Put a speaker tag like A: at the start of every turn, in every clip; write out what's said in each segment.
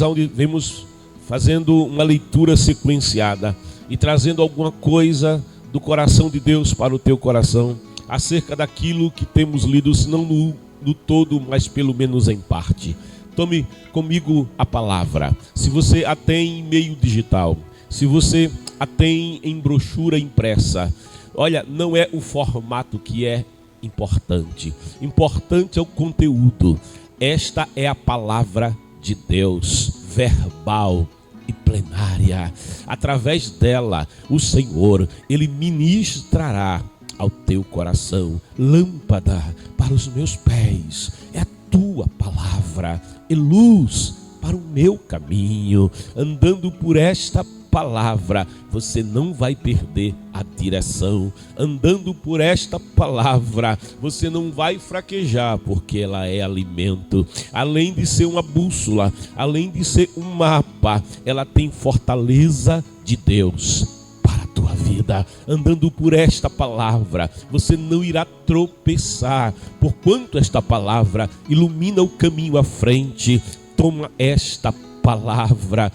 A: Onde vemos fazendo uma leitura sequenciada e trazendo alguma coisa do coração de Deus para o teu coração, acerca daquilo que temos lido, se não no todo, mas pelo menos em parte. Tome comigo a palavra. Se você a tem em meio digital, se você a tem em brochura impressa, olha, não é o formato que é importante. Importante é o conteúdo. Esta é a palavra de Deus, verbal e plenária. Através dela, o Senhor, Ele ministrará ao teu coração, lâmpada para os meus pés, é a tua palavra, e luz para o meu caminho. Andando por esta palavra, você não vai perder a direção. Andando por esta palavra, você não vai fraquejar, porque ela é alimento. Além de ser uma bússola, além de ser um mapa, ela tem fortaleza de Deus para a tua vida. Andando por esta palavra, você não irá tropeçar, porquanto esta palavra ilumina o caminho à frente. Toma esta palavra,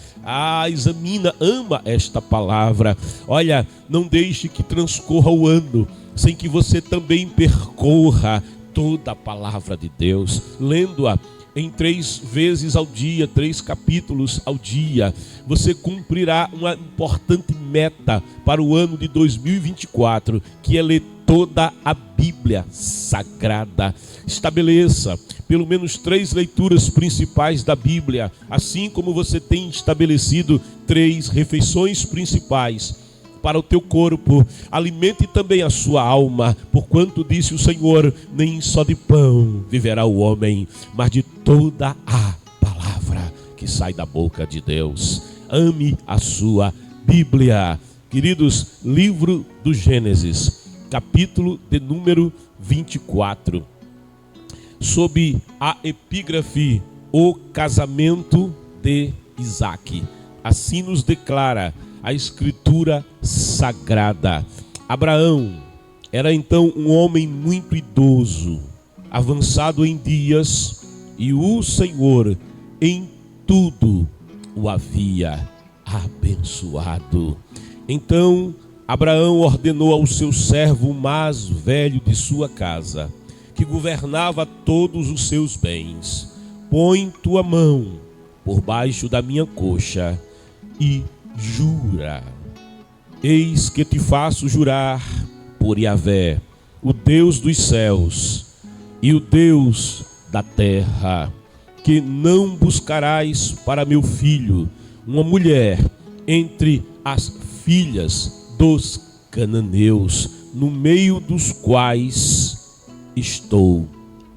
A: examina, ama esta palavra. Olha, não deixe que transcorra o ano sem que você também percorra toda a palavra de Deus, lendo-a em 3 vezes ao dia, 3 capítulos ao dia. Você cumprirá uma importante meta para o ano de 2024, que é ler toda a Bíblia Sagrada. Estabeleça pelo menos 3 leituras principais da Bíblia, assim como você tem estabelecido 3 refeições principais para o teu corpo. Alimente também a sua alma, porquanto disse o Senhor: nem só de pão viverá o homem, mas de toda a palavra que sai da boca de Deus. Ame a sua Bíblia. Queridos, livro do Gênesis, capítulo de número 24, sob a epígrafe O Casamento de Isaque. Assim nos declara a Escritura Sagrada. Abraão era então um homem muito idoso, avançado em dias, e o Senhor em tudo o havia abençoado. Então Abraão ordenou ao seu servo mais velho de sua casa, que governava todos os seus bens: põe tua mão por baixo da minha coxa e jura. Eis que te faço jurar por Yahvé, o Deus dos céus e o Deus da terra, que não buscarás para meu filho uma mulher entre as filhas dos cananeus, no meio dos quais estou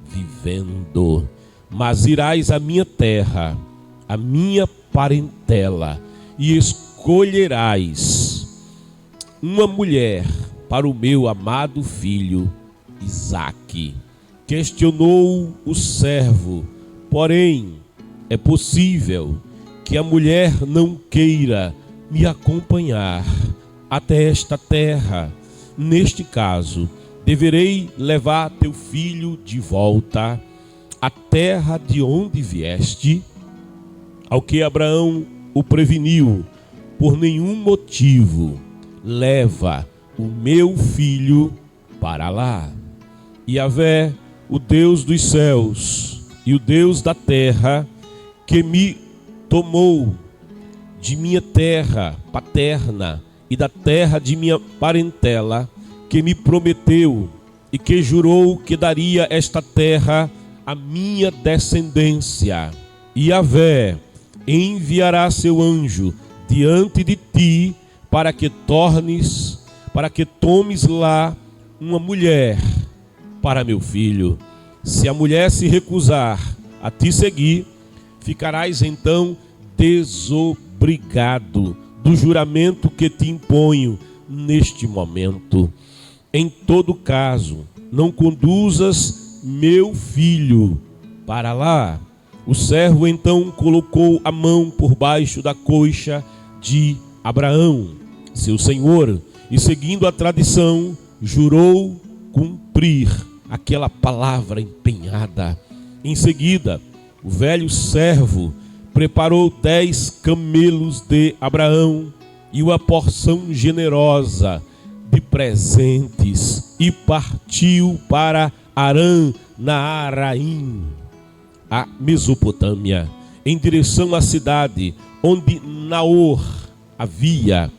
A: vivendo. Mas irás à minha terra, à minha parentela, e escolherás uma mulher para o meu amado filho Isaque. Questionou o servo: porém, é possível que a mulher não queira me acompanhar até esta terra? Neste caso, deverei levar teu filho de volta à terra de onde vieste? Ao que Abraão o preveniu: por nenhum motivo leva o meu filho para lá. Yahvé, o Deus dos céus e o Deus da terra, que me tomou de minha terra paterna e da terra de minha parentela, que me prometeu e que jurou que daria esta terra à minha descendência. Yahvé enviará seu anjo diante de ti para que tomes lá uma mulher para meu filho. Se a mulher se recusar a te seguir, ficarás então desobrigado do juramento que te imponho neste momento. Em todo caso, não conduzas meu filho para lá. O servo então colocou a mão por baixo da coxa de Abraão, seu senhor, e seguindo a tradição, jurou cumprir aquela palavra empenhada. Em seguida, o velho servo preparou 10 camelos de Abraão e uma porção generosa de presentes e partiu para Arã Naaraim, a Mesopotâmia, em direção à cidade onde Naor havia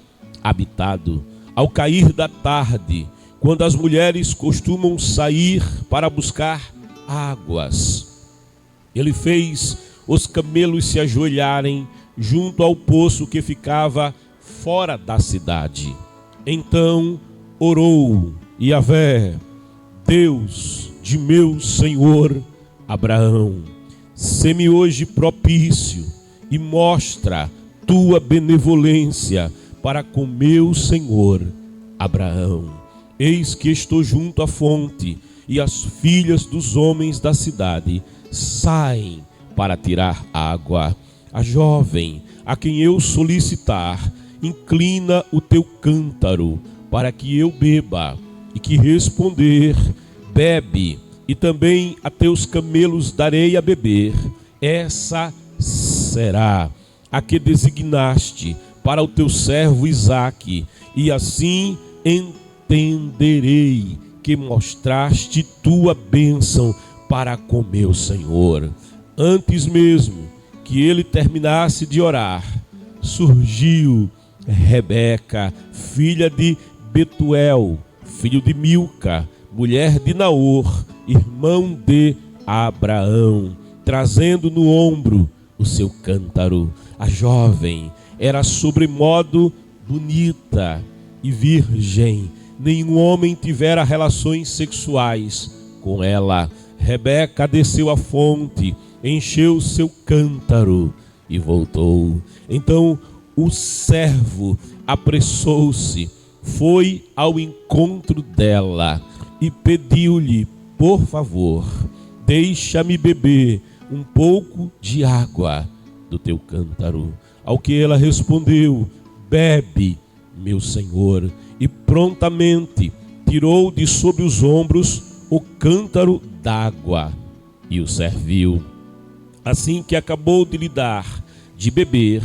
A: habitado. Ao cair da tarde, quando as mulheres costumam sair para buscar águas, ele fez os camelos se ajoelharem junto ao poço que ficava fora da cidade. Então orou: Yahvé, Deus de meu senhor Abraão, sê-me hoje propício e mostra tua benevolência para com meu senhor Abraão. Eis que estou junto à fonte, e as filhas dos homens da cidade saem para tirar água. A jovem a quem eu solicitar, inclina o teu cântaro para que eu beba, e que responder, bebe, e também a teus camelos darei a beber. Essa será a que designaste para o teu servo Isaque, e assim entenderei que mostraste tua bênção para com meu Senhor. Antes mesmo que ele terminasse de orar, surgiu Rebeca, filha de Betuel, filho de Milca, mulher de Naor, irmão de Abraão, trazendo no ombro o seu cântaro. A jovem era sobremodo bonita e virgem, nenhum homem tivera relações sexuais com ela. Rebeca desceu à fonte, encheu seu cântaro e voltou. Então o servo apressou-se, foi ao encontro dela e pediu-lhe: por favor, deixa-me beber um pouco de água do teu cântaro. Ao que ela respondeu: bebe, meu senhor. E prontamente tirou de sobre os ombros o cântaro d'água e o serviu. Assim que acabou de lhe dar de beber,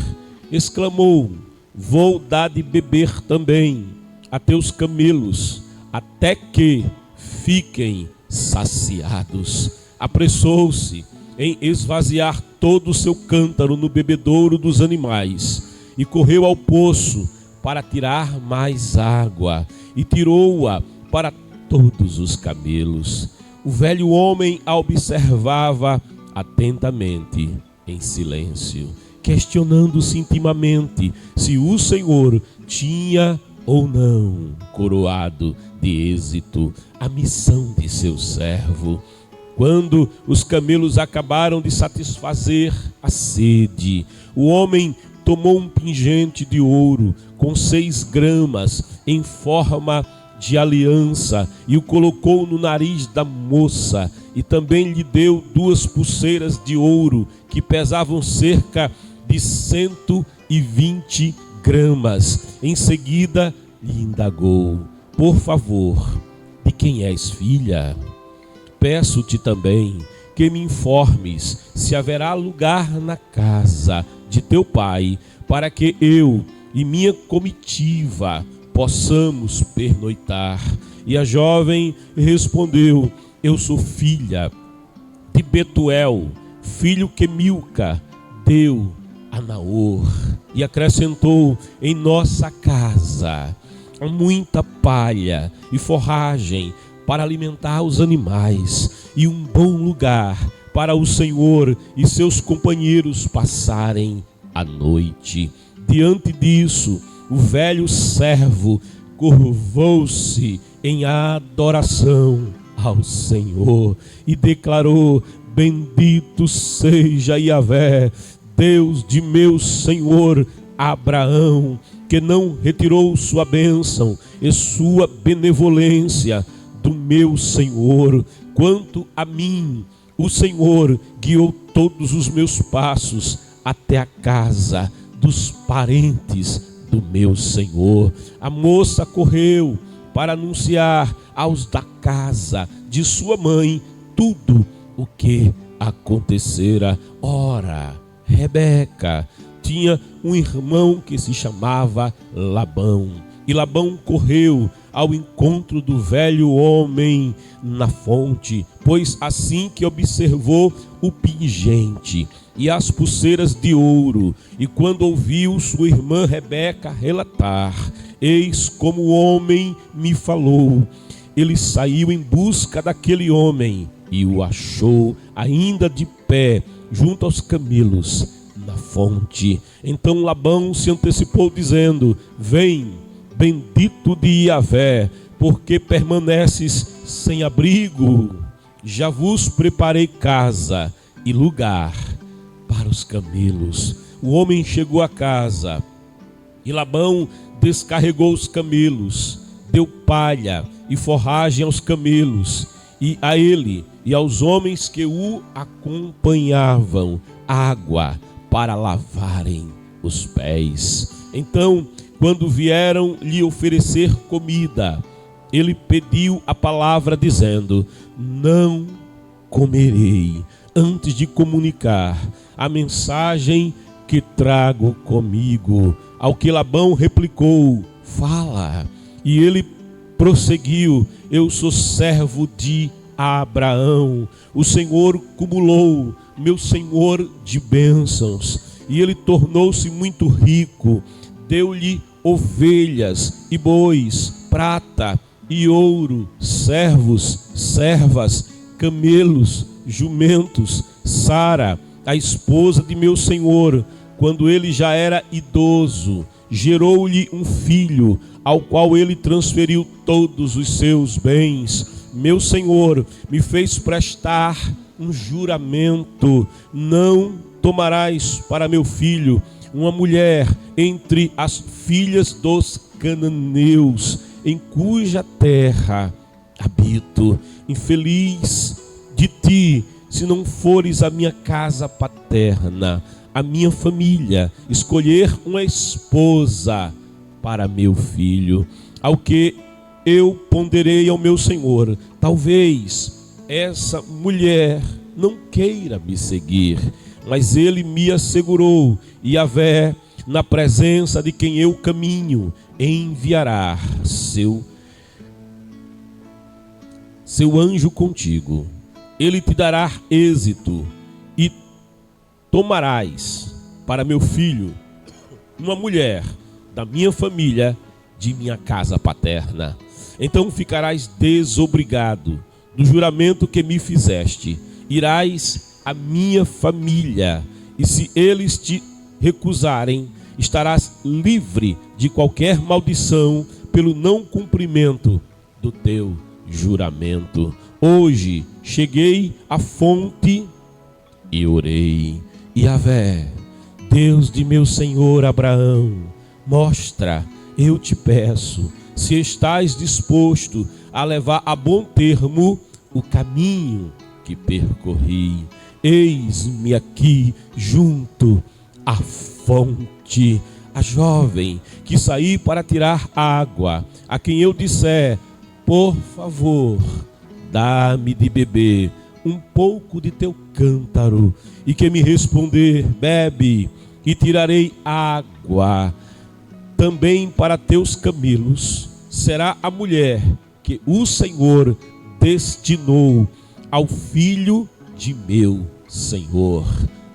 A: exclamou: vou dar de beber também a teus camelos, até que fiquem saciados. Apressou-se em esvaziar todo o seu cântaro no bebedouro dos animais e correu ao poço para tirar mais água, e tirou-a para todos os camelos. O velho homem a observava atentamente em silêncio, questionando-se intimamente se o Senhor tinha ou não coroado de êxito a missão de seu servo. Quando os camelos acabaram de satisfazer a sede, o homem tomou um pingente de ouro com 6 gramas em forma de aliança e o colocou no nariz da moça, e também lhe deu 2 pulseiras de ouro que pesavam cerca de 120 gramas. Em seguida lhe indagou: por favor, de quem és filha? Peço-te também que me informes se haverá lugar na casa de teu pai, para que eu e minha comitiva possamos pernoitar. E a jovem respondeu: eu sou filha de Betuel, filho que Milca deu a Naor. E acrescentou: em nossa casa há muita palha e forragem para alimentar os animais, e um bom lugar para o Senhor e seus companheiros passarem a noite. Diante disso, o velho servo curvou-se em adoração ao Senhor e declarou: bendito seja Yahvé, Deus de meu senhor Abraão, que não retirou sua bênção e sua benevolência do meu senhor. Quanto a mim, o Senhor guiou todos os meus passos até a casa dos parentes do meu senhor. A moça correu para anunciar aos da casa de sua mãe tudo o que acontecera. Ora, Rebeca tinha um irmão que se chamava Labão. E Labão correu ao encontro do velho homem na fonte, pois assim que observou o pingente e as pulseiras de ouro, e quando ouviu sua irmã Rebeca relatar, eis como o homem me falou, ele saiu em busca daquele homem e o achou ainda de pé junto aos camelos na fonte. Então Labão se antecipou dizendo, vem, bendito de Yahvé, porque permaneces sem abrigo? Já vos preparei casa e lugar para os camelos. O homem chegou à casa e Labão descarregou os camelos, deu palha e forragem aos camelos, e a ele e aos homens que o acompanhavam, água para lavarem os pés. Então, quando vieram lhe oferecer comida, ele pediu a palavra dizendo, não comerei antes de comunicar a mensagem que trago comigo. Ao que Labão replicou, fala. E ele prosseguiu, eu sou servo de Abraão, o Senhor cumulou meu senhor de bênçãos, e ele tornou-se muito rico, deu-lhe ovelhas e bois, prata e ouro, servos, servas, camelos, jumentos. Sara, a esposa de meu senhor, quando ele já era idoso, gerou-lhe um filho, ao qual ele transferiu todos os seus bens. Meu senhor me fez prestar um juramento, não tomarás para meu filho uma mulher entre as filhas dos cananeus, em cuja terra habito. Infeliz de ti, se não fores a minha casa paterna, a minha família, escolher uma esposa para meu filho. Ao que eu ponderei ao meu senhor, talvez essa mulher não queira me seguir, mas ele me assegurou, Yahvé, na presença de quem eu caminho, enviará seu anjo contigo. Ele te dará êxito e tomarás para meu filho uma mulher da minha família, de minha casa paterna. Então ficarás desobrigado do juramento que me fizeste. Irás à minha família, e se eles te recusarem, estarás livre de qualquer maldição pelo não cumprimento do teu juramento. Hoje cheguei à fonte e orei. Yahvé, Deus de meu senhor Abraão, mostra, eu te peço, se estás disposto a levar a bom termo o caminho que percorri. Eis-me aqui junto à fonte, a jovem que saí para tirar água, a quem eu disser, por favor, dá-me de beber um pouco de teu cântaro, e que me responder, bebe, e tirarei água também para teus camelos. Será a mulher que o Senhor destinou ao filho de meu Senhor.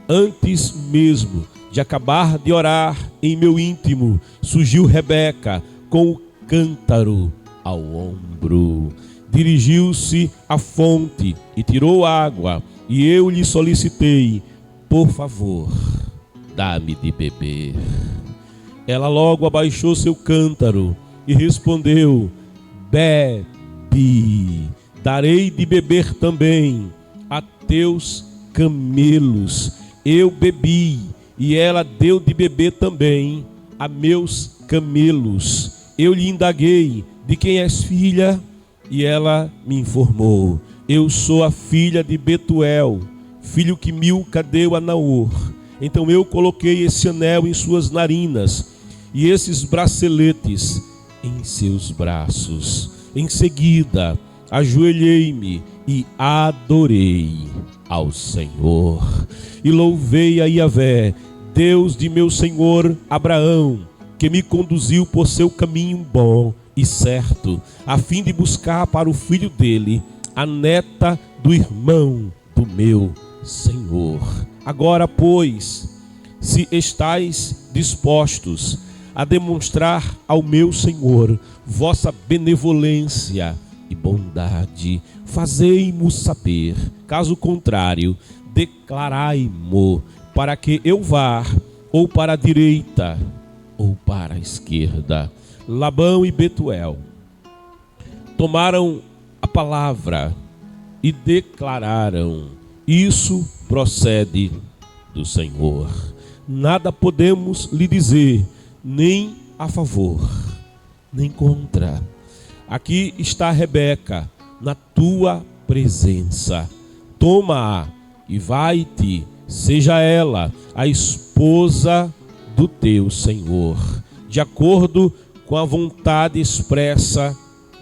A: Antes mesmo de acabar de orar em meu íntimo, surgiu Rebeca com o cântaro ao ombro. Dirigiu-se à fonte e tirou água, e eu lhe solicitei, por favor, dá-me de beber. Ela logo abaixou seu cântaro e respondeu, bebe, darei de beber também a teus camelos. Eu bebi, e ela deu de beber também a meus camelos. Eu lhe indaguei, de quem és filha? E ela me informou, eu sou a filha de Betuel, filho que Milca deu a Naor. Então eu coloquei esse anel em suas narinas e esses braceletes em seus braços. Em seguida, ajoelhei-me e adorei ao Senhor. E louvei a Yahvé, Deus de meu senhor Abraão, que me conduziu por seu caminho bom e certo, a fim de buscar para o filho dele a neta do irmão do meu senhor. Agora, pois, se estáis dispostos a demonstrar ao meu senhor vossa benevolência e bondade, fazei-mo saber. Caso contrário, declarai-mo, para que eu vá ou para a direita ou para a esquerda. Labão e Betuel tomaram a palavra e declararam: isso procede do Senhor. Nada podemos lhe dizer, nem a favor, nem contra. Aqui está Rebeca, na tua presença. Toma-a e vai-te, seja ela a esposa do teu Senhor, de acordo com a vontade expressa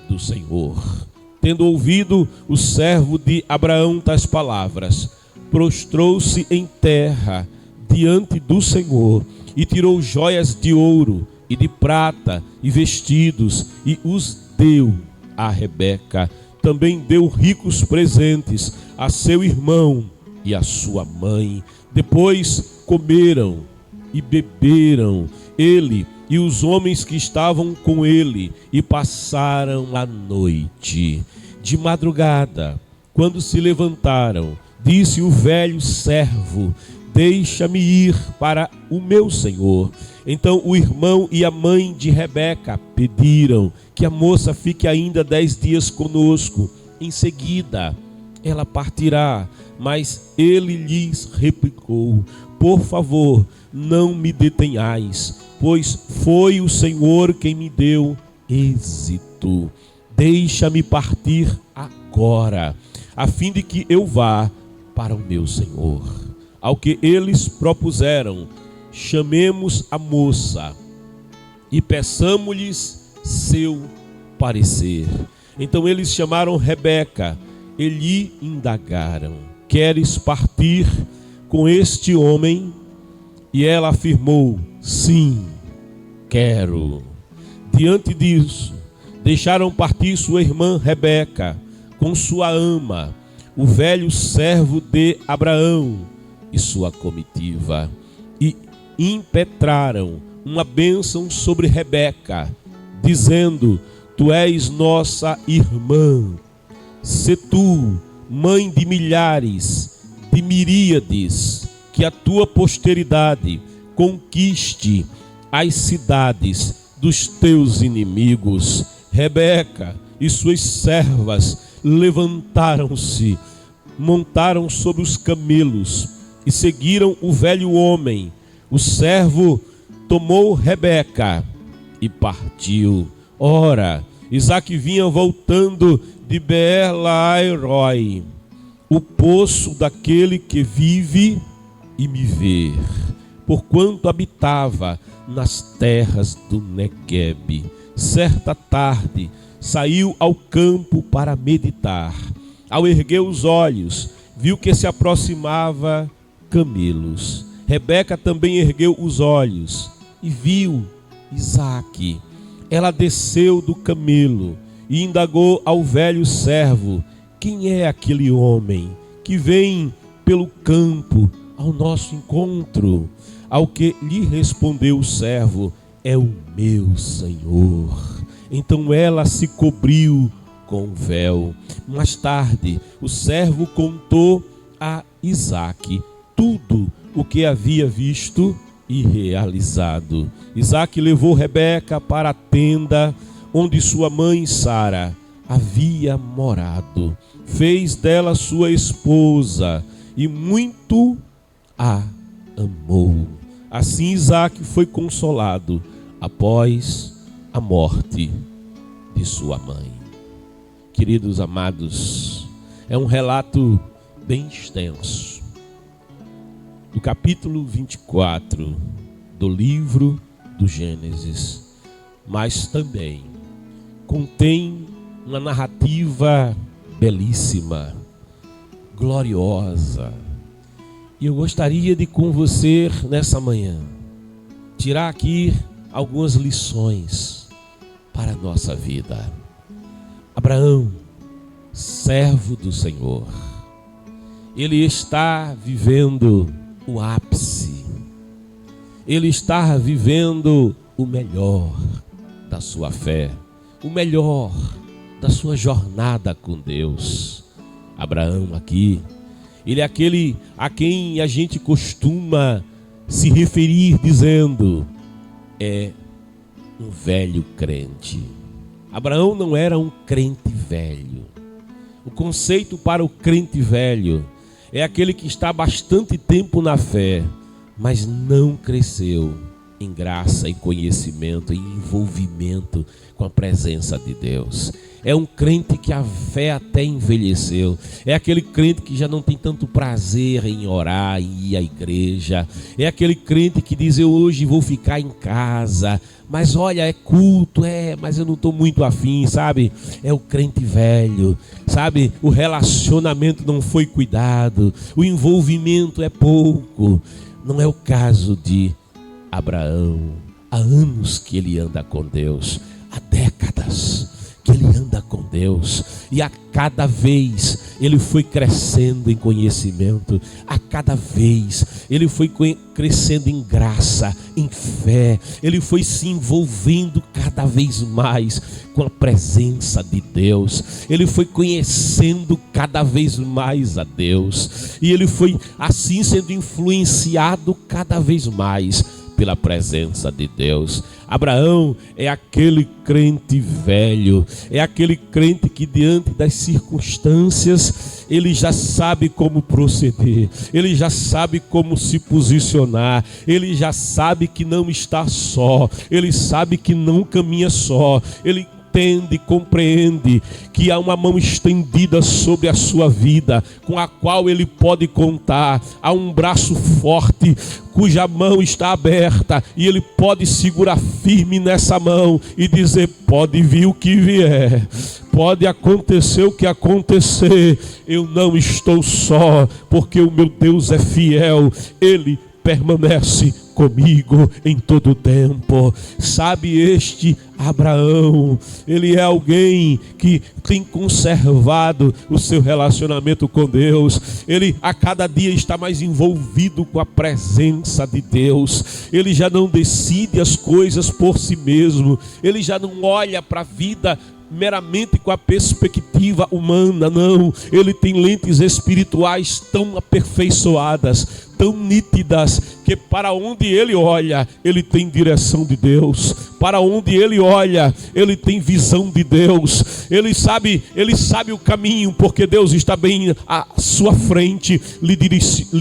A: do Senhor. Tendo ouvido o servo de Abraão tais palavras, prostrou-se em terra diante do Senhor e tirou joias de ouro e de prata e vestidos e os deu a Rebeca. Também deu ricos presentes a seu irmão e a sua mãe. Depois comeram e beberam, ele e os homens que estavam com ele, e passaram a noite. De madrugada, quando se levantaram, disse o velho servo: deixa-me ir para o meu senhor. Então o irmão e a mãe de Rebeca pediram que a moça fique ainda 10 dias conosco. Em seguida ela partirá. Mas ele lhes replicou: por favor, não me detenhais, pois foi o Senhor quem me deu êxito. Deixa-me partir agora, a fim de que eu vá para o meu Senhor. Ao que eles propuseram: chamemos a moça e peçamo-lhes seu parecer. Então eles chamaram Rebeca e lhe indagaram: queres partir com este homem? E ela afirmou: sim, quero. Diante disso, deixaram partir sua irmã Rebeca com sua ama, o velho servo de Abraão e sua comitiva, e impetraram uma bênção sobre Rebeca, dizendo: tu és nossa irmã. Se tu, mãe de milhares, de miríades, que a tua posteridade conquiste as cidades dos teus inimigos. Rebeca e suas servas levantaram-se, montaram sobre os camelos e seguiram o velho homem. O servo tomou Rebeca e partiu. Ora, Isaque vinha voltando de Beer-lahai-roi, o poço daquele que vive e me vê, porquanto habitava nas terras do Neguebe. Certa tarde saiu ao campo para meditar. Ao erguer os olhos, viu que se aproximava camelos. Rebeca também ergueu os olhos e viu Isaque. Ela desceu do camelo e indagou ao velho servo: quem é aquele homem que vem pelo campo ao nosso encontro? Ao que lhe respondeu o servo: é o meu senhor. Então ela se cobriu com o véu. Mais tarde, o servo contou a Isaque tudo o que havia visto e realizado. Isaque levou Rebeca para a tenda onde sua mãe Sara havia morado. Fez dela sua esposa e muito a amou. Assim Isaque foi consolado após a morte de sua mãe. Queridos amados, é um relato bem extenso. Do capítulo 24 do livro do Gênesis, mas também contém uma narrativa belíssima, gloriosa. E eu gostaria de com você nessa manhã tirar aqui algumas lições para a nossa vida. Abraão, servo do Senhor, ele está vivendo o ápice, ele está vivendo o melhor da sua fé, o melhor da sua jornada com Deus. Abraão aqui, ele é aquele a quem a gente costuma se referir dizendo, é um velho crente. Abraão não era um crente velho. O conceito para o crente velho é aquele que está há bastante tempo na fé, mas não cresceu em graça, em conhecimento, em envolvimento com a presença de Deus. É um crente que a fé até envelheceu. É aquele crente que já não tem tanto prazer em orar, em ir à igreja. É aquele crente que diz, eu hoje vou ficar em casa, mas olha, é culto, mas eu não estou muito afim, sabe? É o crente velho, sabe? O relacionamento não foi cuidado, o envolvimento é pouco. Não é o caso de Abraão. Há anos que ele anda com Deus, há décadas que ele anda com Deus, e a cada vez ele foi crescendo em conhecimento, a cada vez ele foi crescendo em graça, em fé, ele foi se envolvendo cada vez mais com a presença de Deus, ele foi conhecendo cada vez mais a Deus, e ele foi assim sendo influenciado cada vez mais pela presença de Deus. Abraão é aquele crente velho, é aquele crente que diante das circunstâncias, ele já sabe como proceder, ele já sabe como se posicionar, ele já sabe que não está só, ele sabe que não caminha só, ele entende, compreende que há uma mão estendida sobre a sua vida, com a qual ele pode contar, há um braço forte, cuja mão está aberta, e ele pode segurar firme nessa mão e dizer, pode vir o que vier, pode acontecer o que acontecer, eu não estou só, porque o meu Deus é fiel, ele permanece comigo em todo o tempo. Sabe, este Abraão, ele é alguém que tem conservado o seu relacionamento com Deus. Ele a cada dia está mais envolvido com a presença de Deus. Ele já não decide as coisas por si mesmo. Ele já não olha para a vida meramente com a perspectiva humana, não. Ele tem lentes espirituais tão aperfeiçoadas, tão nítidas, que para onde ele olha, ele tem direção de Deus. Para onde ele olha, ele tem visão de Deus. Ele sabe o caminho, porque Deus está bem à sua frente, lhe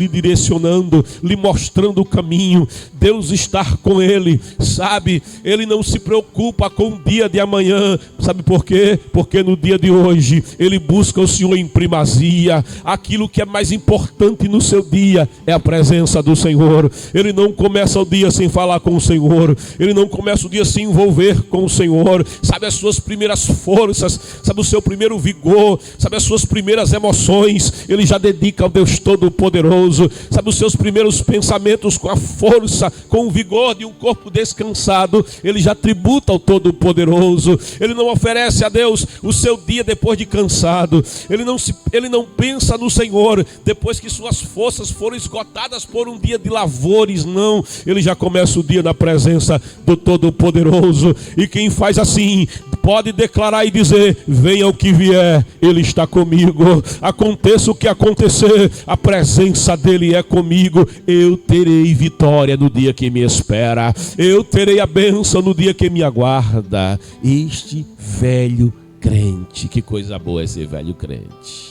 A: direcionando, lhe mostrando o caminho. Deus está com ele, sabe? Ele não se preocupa com o dia de amanhã. Sabe por quê? Porque no dia de hoje, ele busca o Senhor em primazia. Aquilo que é mais importante no seu dia é a presença do Senhor. Ele não começa o dia sem falar com o Senhor. Ele não começa o dia sem envolver com o Senhor. Sabe as suas primeiras forças, sabe o seu primeiro vigor, sabe as suas primeiras emoções, ele já dedica ao Deus Todo-Poderoso. Sabe os seus primeiros pensamentos com a força, com o vigor de um corpo descansado, ele já tributa ao Todo-Poderoso. Ele não oferece a Deus o seu dia depois de cansado. Ele não pensa no Senhor depois que suas forças foram esgotadas por um dia de lavores, não. Ele já começa o dia na presença do Todo-Poderoso. E quem faz assim pode declarar e dizer, venha o que vier, ele está comigo. Aconteça o que acontecer, a presença dele é comigo. Eu terei vitória no dia que me espera, eu terei a bênção no dia que me aguarda. Este velho crente, que coisa boa esse velho crente.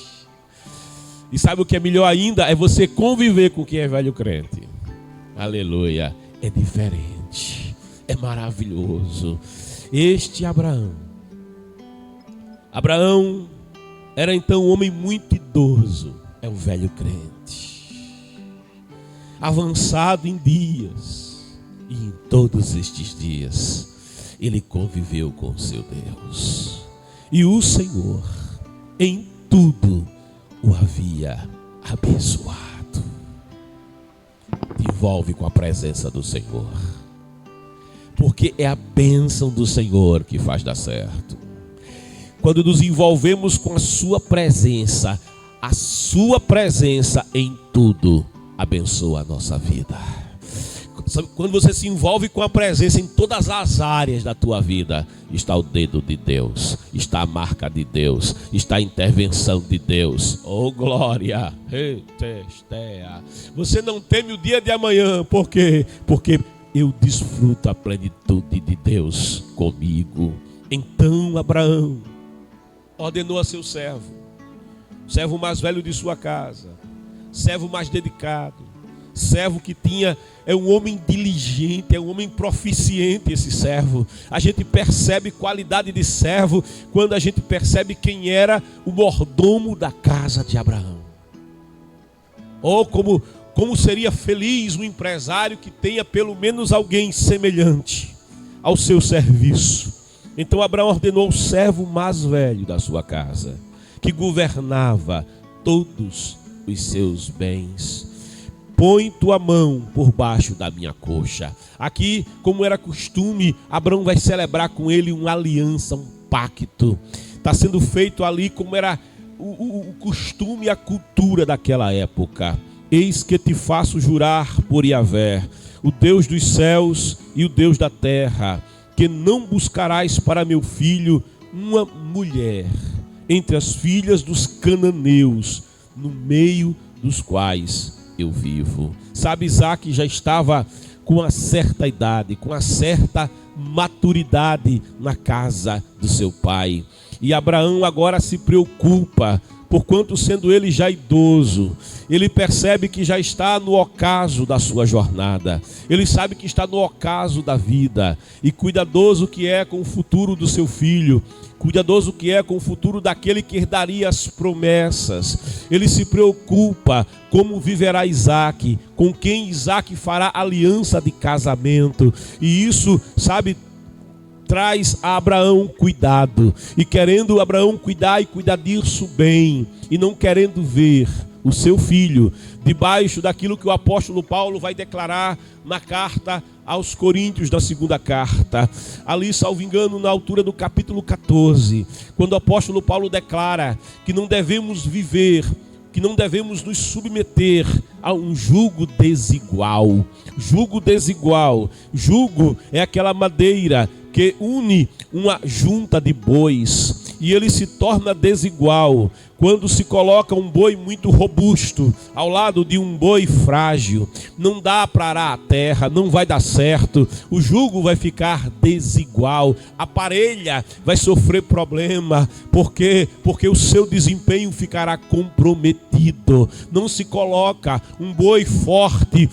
A: E sabe o que é melhor ainda? É você conviver com quem é velho crente. Aleluia. É diferente, é maravilhoso. Este Abraão era então um homem muito idoso. É um velho crente, avançado em dias. E em todos estes dias ele conviveu com seu Deus. E o Senhor, em tudo o havia abençoado. Te envolve com a presença do Senhor, porque é a bênção do Senhor que faz dar certo. Quando nos envolvemos com a sua presença em tudo abençoa a nossa vida. Quando você se envolve com a presença em todas as áreas da tua vida, está o dedo de Deus, está a marca de Deus, está a intervenção de Deus. Oh glória! Você não teme o dia de amanhã, por quê? Porque eu desfruto a plenitude de Deus comigo. Então Abraão ordenou a seu servo mais velho de sua casa, servo mais dedicado, servo que é um homem diligente, é um homem proficiente. Esse servo, a gente percebe qualidade de servo quando a gente percebe quem era o mordomo da casa de Abraão. Ou como seria feliz um empresário que tenha pelo menos alguém semelhante ao seu serviço. Então Abraão ordenou o servo mais velho da sua casa, que governava todos os seus bens: põe tua mão por baixo da minha coxa. Aqui, como era costume, Abraão vai celebrar com ele uma aliança, um pacto. Está sendo feito ali como era o costume e a cultura daquela época. Eis que te faço jurar por Yahvé, o Deus dos céus e o Deus da terra, que não buscarás para meu filho uma mulher entre as filhas dos cananeus, no meio dos quais eu vivo. Sabe, Isaac já estava com uma certa idade, com uma certa maturidade na casa do seu pai. E Abraão agora se preocupa, porquanto sendo ele já idoso, ele percebe que já está no ocaso da sua jornada. Ele sabe que está no ocaso da vida. E cuidadoso que é com o futuro do seu filho, cuidadoso que é com o futuro daquele que herdaria as promessas. Ele se preocupa como viverá Isaac, com quem Isaac fará aliança de casamento. E isso, sabe, traz a Abraão cuidado. E querendo Abraão cuidar e cuidar disso bem, e não querendo ver o seu filho debaixo daquilo que o apóstolo Paulo vai declarar na carta aos Coríntios, da segunda carta, ali, salvo engano, na altura do capítulo 14, quando o apóstolo Paulo declara que não devemos viver, que não devemos nos submeter a um jugo desigual. Jugo desigual. Jugo é aquela madeira que une uma junta de bois, e ele se torna desigual quando se coloca um boi muito robusto ao lado de um boi frágil. Não dá para arar a terra, não vai dar certo, o jugo vai ficar desigual, a parelha vai sofrer problema. Por quê? Porque o seu desempenho ficará comprometido. Não se coloca um boi forte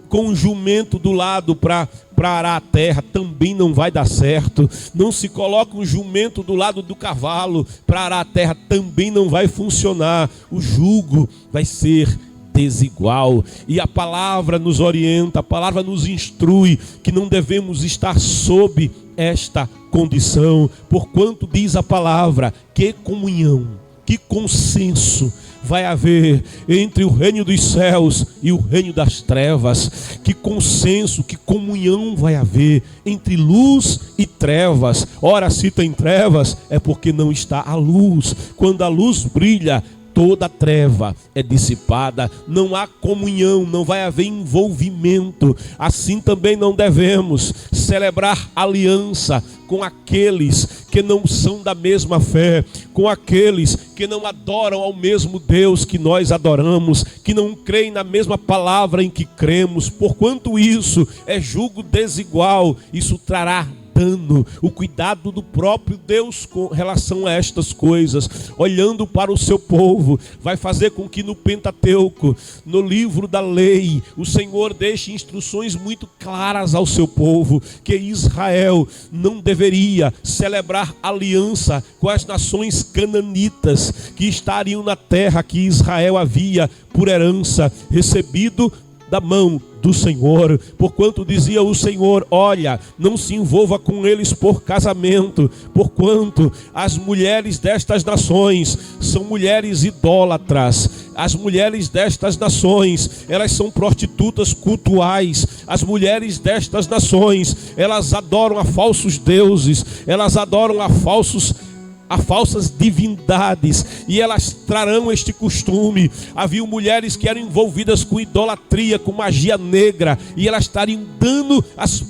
A: com um jumento do lado para arar a terra, também não vai dar certo. Não se coloca um jumento do lado do cavalo para arar a terra, também não vai funcionar. O jugo vai ser desigual. E a palavra nos orienta, a palavra nos instrui que não devemos estar sob esta condição. Porquanto diz a palavra, que comunhão, que consenso vai haver entre o reino dos céus e o reino das trevas. Que consenso, que comunhão vai haver entre luz e trevas. Ora, se tem trevas, é porque não está a luz. Quando a luz brilha, toda treva é dissipada. Não há comunhão, não vai haver envolvimento. Assim também não devemos celebrar aliança com aqueles que não são da mesma fé, com aqueles que não adoram ao mesmo Deus que nós adoramos, que não creem na mesma palavra em que cremos. Porquanto isso é jugo desigual, isso trará dano. O cuidado do próprio Deus com relação a estas coisas, olhando para o seu povo, vai fazer com que no Pentateuco, no livro da lei, o Senhor deixe instruções muito claras ao seu povo, que Israel não deveria celebrar aliança com as nações cananitas que estariam na terra que Israel havia por herança recebido da mão do Senhor. Porquanto dizia o Senhor: olha, não se envolva com eles por casamento, porquanto as mulheres destas nações são mulheres idólatras. As mulheres destas nações, elas são prostitutas cultuais. As mulheres destas nações, elas adoram a falsos deuses, elas adoram a falsas divindades, e elas trarão este costume. Havia mulheres que eram envolvidas com idolatria, com magia negra, e elas estariam dando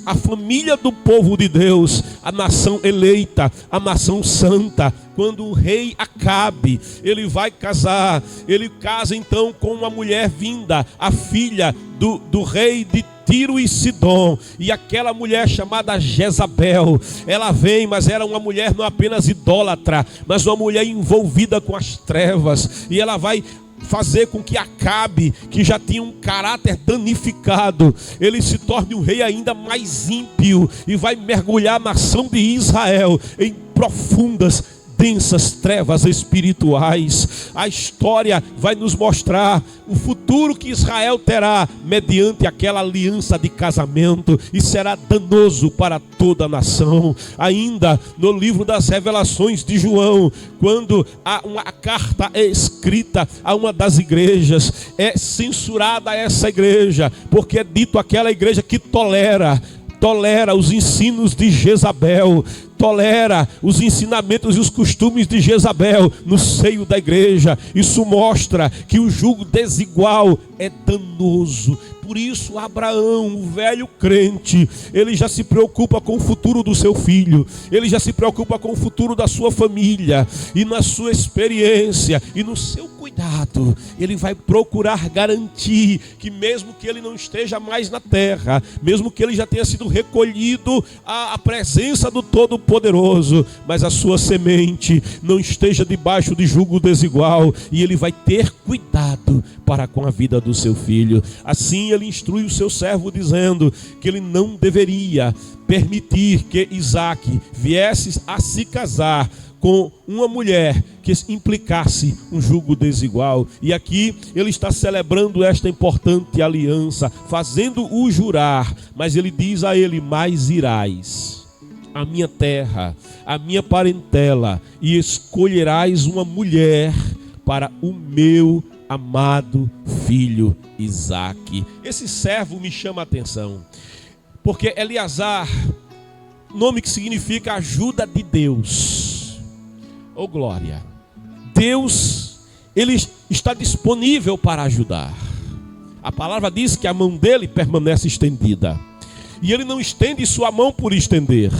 A: a família do povo de Deus, a nação eleita, a nação santa. Quando o rei Acabe, ele vai casar, ele casa então com uma mulher vinda, a filha do rei de Tiro e Sidom, e aquela mulher chamada Jezabel, ela vem, mas era uma mulher não apenas idólatra, mas uma mulher envolvida com as trevas, e ela vai fazer com que Acabe, que já tinha um caráter danificado, ele se torne um rei ainda mais ímpio, e vai mergulhar a nação de Israel em profundas, densas trevas espirituais. A história vai nos mostrar o futuro que Israel terá mediante aquela aliança de casamento, e será danoso para toda a nação. Ainda no livro das Revelações de João, quando uma carta é escrita a uma das igrejas, é censurada essa igreja, porque é dito aquela igreja que tolera os ensinos de Jezabel, tolera os ensinamentos e os costumes de Jezabel no seio da igreja. Isso mostra que o jugo desigual é danoso. Por isso Abraão, o velho crente, ele já se preocupa com o futuro do seu filho, ele já se preocupa com o futuro da sua família, e na sua experiência e no seu cuidado, ele vai procurar garantir que, mesmo que ele não esteja mais na terra, mesmo que ele já tenha sido recolhido à presença do Todo-Poderoso, mas a sua semente não esteja debaixo de jugo desigual, e ele vai ter cuidado para com a vida do seu filho. Assim ele instrui o seu servo, dizendo que ele não deveria permitir que Isaque viesse a se casar com uma mulher que implicasse um jugo desigual. E aqui ele está celebrando esta importante aliança, fazendo-o jurar, mas ele diz a ele: mas irás à minha terra, à minha parentela, e escolherás uma mulher para o meu amado filho Isaque. Esse servo me chama a atenção, porque Eleazar, nome que significa ajuda de Deus. Oh glória! Deus, ele está disponível para ajudar. A palavra diz que a mão dele permanece estendida, e ele não estende sua mão por estender.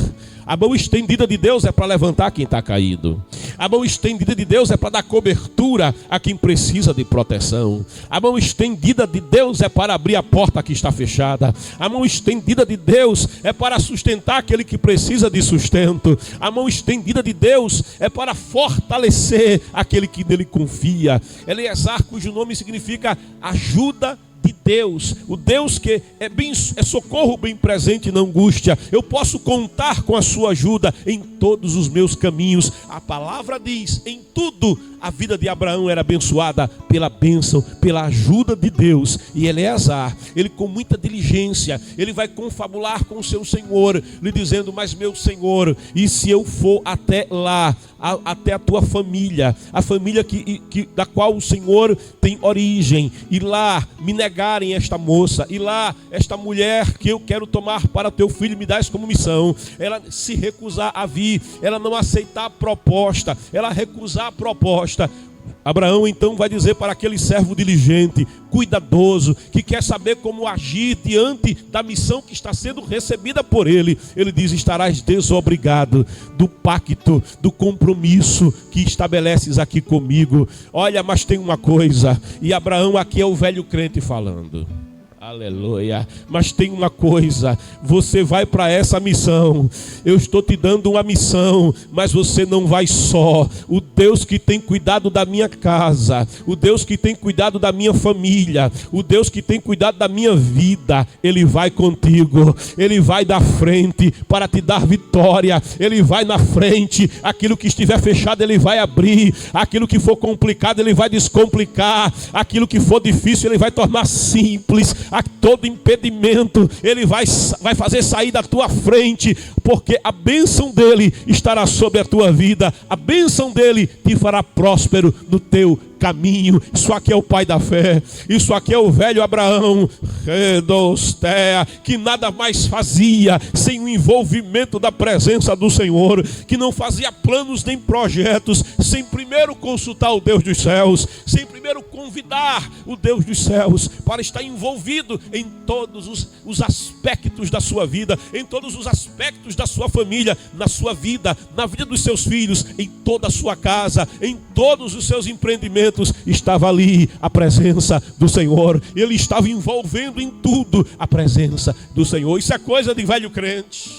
A: A mão estendida de Deus é para levantar quem está caído. A mão estendida de Deus é para dar cobertura a quem precisa de proteção. A mão estendida de Deus é para abrir a porta que está fechada. A mão estendida de Deus é para sustentar aquele que precisa de sustento. A mão estendida de Deus é para fortalecer aquele que nele confia. Eleazar, cujo nome significa ajuda de Deus, o Deus que é socorro bem presente na angústia. Eu posso contar com a sua ajuda em todos os meus caminhos. A palavra diz: em tudo a vida de Abraão era abençoada pela bênção, pela ajuda de Deus. E Eleazar, ele com muita diligência, ele vai confabular com o seu senhor, lhe dizendo: mas meu senhor, e se eu for até lá, até a tua família, a família da qual o Senhor tem origem, e lá me negarem esta moça, e lá esta mulher que eu quero tomar para teu filho me dás como missão, ela se recusar a vir, ela não aceitar a proposta, ela recusar a proposta, Abraão então vai dizer para aquele servo diligente, cuidadoso, que quer saber como agir diante da missão que está sendo recebida por ele. Ele diz: estarás desobrigado do pacto, do compromisso que estabeleces aqui comigo. Olha, mas tem uma coisa, e Abraão aqui é o velho crente falando. Aleluia. Mas tem uma coisa: você vai para essa missão, eu estou te dando uma missão, mas você não vai só. O Deus que tem cuidado da minha casa, o Deus que tem cuidado da minha família, o Deus que tem cuidado da minha vida, Ele vai contigo. Ele vai da frente para te dar vitória. Ele vai na frente. Aquilo que estiver fechado Ele vai abrir, aquilo que for complicado Ele vai descomplicar, aquilo que for difícil Ele vai tornar simples, a todo impedimento Ele vai fazer sair da tua frente, porque a bênção dEle estará sobre a tua vida, a bênção dEle te fará próspero no teu caminho. Isso aqui é o pai da fé, isso aqui é o velho Abraão, que nada mais fazia sem o envolvimento da presença do Senhor, que não fazia planos nem projetos sem primeiro consultar o Deus dos céus, sem primeiro convidar o Deus dos céus para estar envolvido em todos os aspectos da sua vida, em todos os aspectos da sua família, na sua vida, na vida dos seus filhos, em toda a sua casa, em todos os seus empreendimentos. Estava ali a presença do Senhor. Ele estava envolvendo em tudo a presença do Senhor. Isso é coisa de velho crente.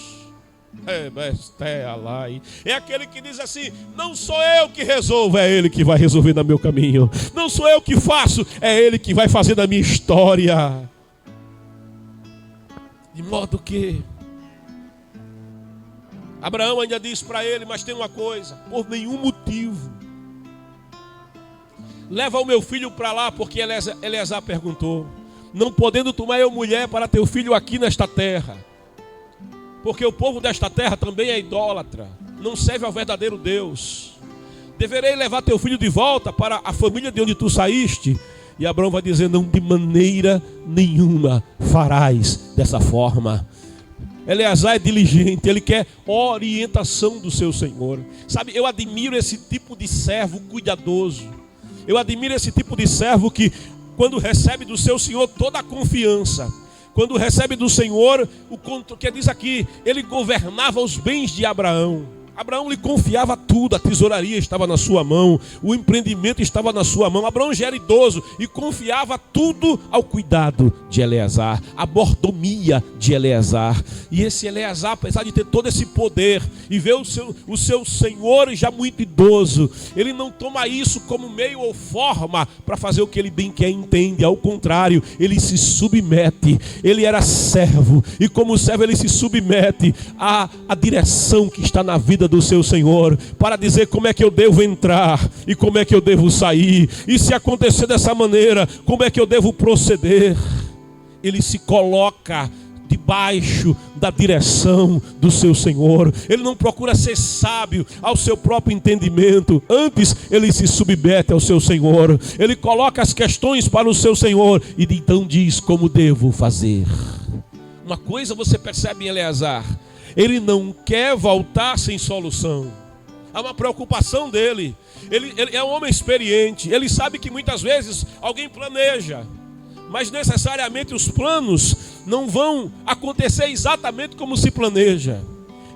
A: É aquele que diz assim: não sou eu que resolvo, é Ele que vai resolver no meu caminho. Não sou eu que faço, é Ele que vai fazer na minha história. De modo que Abraão ainda diz para ele: mas tem uma coisa, por nenhum motivo leva o meu filho para lá, porque Eleazar perguntou: não podendo tomar eu mulher para teu filho aqui nesta terra, porque o povo desta terra também é idólatra, não serve ao verdadeiro Deus. Deverei levar teu filho de volta para a família de onde tu saíste? E Abraão vai dizer: não, de maneira nenhuma farás dessa forma. Eleazar é diligente, ele quer orientação do seu Senhor. Sabe, eu admiro esse tipo de servo cuidadoso. Eu admiro esse tipo de servo que, quando recebe do seu Senhor toda a confiança, quando recebe do Senhor, que diz aqui, ele governava os bens de Abraão. Abraão lhe confiava tudo, a tesouraria estava na sua mão, o empreendimento estava na sua mão. Abraão já era idoso e confiava tudo ao cuidado de Eleazar, a mordomia de Eleazar. E esse Eleazar, apesar de ter todo esse poder e ver o seu senhor já muito idoso, ele não toma isso como meio ou forma para fazer o que ele bem quer e entende. Ao contrário, ele se submete. Ele era servo e como servo ele se submete à direção que está na vida do seu Senhor, para dizer como é que eu devo entrar e como é que eu devo sair, e se acontecer dessa maneira, como é que eu devo proceder. Ele se coloca debaixo da direção do seu Senhor. Ele não procura ser sábio ao seu próprio entendimento, antes ele se submete ao seu Senhor. Ele coloca as questões para o seu Senhor e então diz como devo fazer. Uma coisa você percebe em Eleazar: ele não quer voltar sem solução. Há uma preocupação dele. Ele é um homem experiente. Ele sabe que muitas vezes alguém planeja, mas necessariamente os planos não vão acontecer exatamente como se planeja.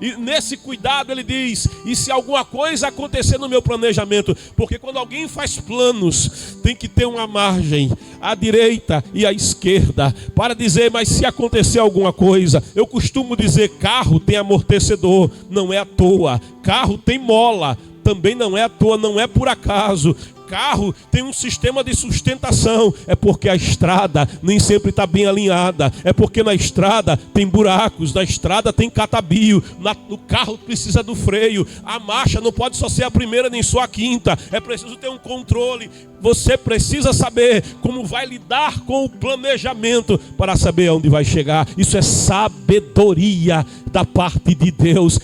A: E nesse cuidado ele diz: e se alguma coisa acontecer no meu planejamento? Porque quando alguém faz planos, tem que ter uma margem à direita e à esquerda para dizer: mas se acontecer alguma coisa. Eu costumo dizer: carro tem amortecedor, não é à toa. Carro tem mola, também não é à toa, não é por acaso. Carro tem um sistema de sustentação, é porque a estrada nem sempre está bem alinhada, é porque na estrada tem buracos, na estrada tem catabio, no carro precisa do freio, a marcha não pode só ser a primeira nem só a quinta, é preciso ter um controle. Você precisa saber como vai lidar com o planejamento para saber aonde vai chegar. Isso é sabedoria da parte de Deus.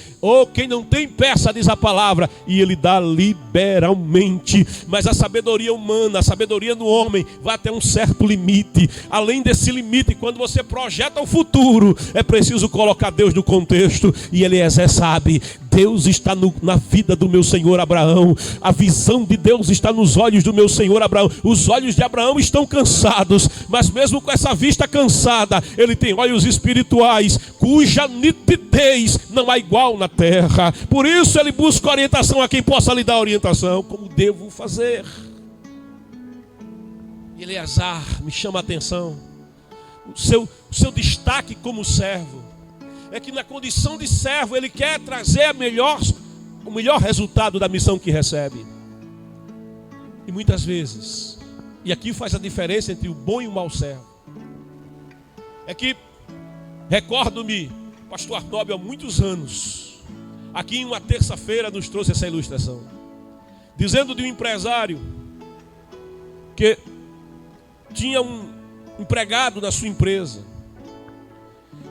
A: Quem não tem peça, diz a palavra, e ele dá liberalmente. Mas a sabedoria humana, a sabedoria do homem vai até um certo limite. Além desse limite, quando você projeta o futuro, é preciso colocar Deus no contexto. E Eliezer sabe: Deus está na vida do meu senhor Abraão. A visão de Deus está nos olhos do meu senhor Abraão. Os olhos de Abraão estão cansados, mas mesmo com essa vista cansada, ele tem olhos espirituais, cuja nitidez não há igual na terra. Por isso ele busca orientação a quem possa lhe dar orientação. Como devo fazer? Eleazar me chama a atenção. O seu destaque como servo é que na condição de servo ele quer trazer o melhor resultado da missão que recebe. E muitas vezes, e aqui faz a diferença entre o bom e o mau servo, é que recordo-me, pastor Arnóbio há muitos anos, aqui em uma terça-feira nos trouxe essa ilustração, dizendo de um empresário que tinha um empregado na sua empresa.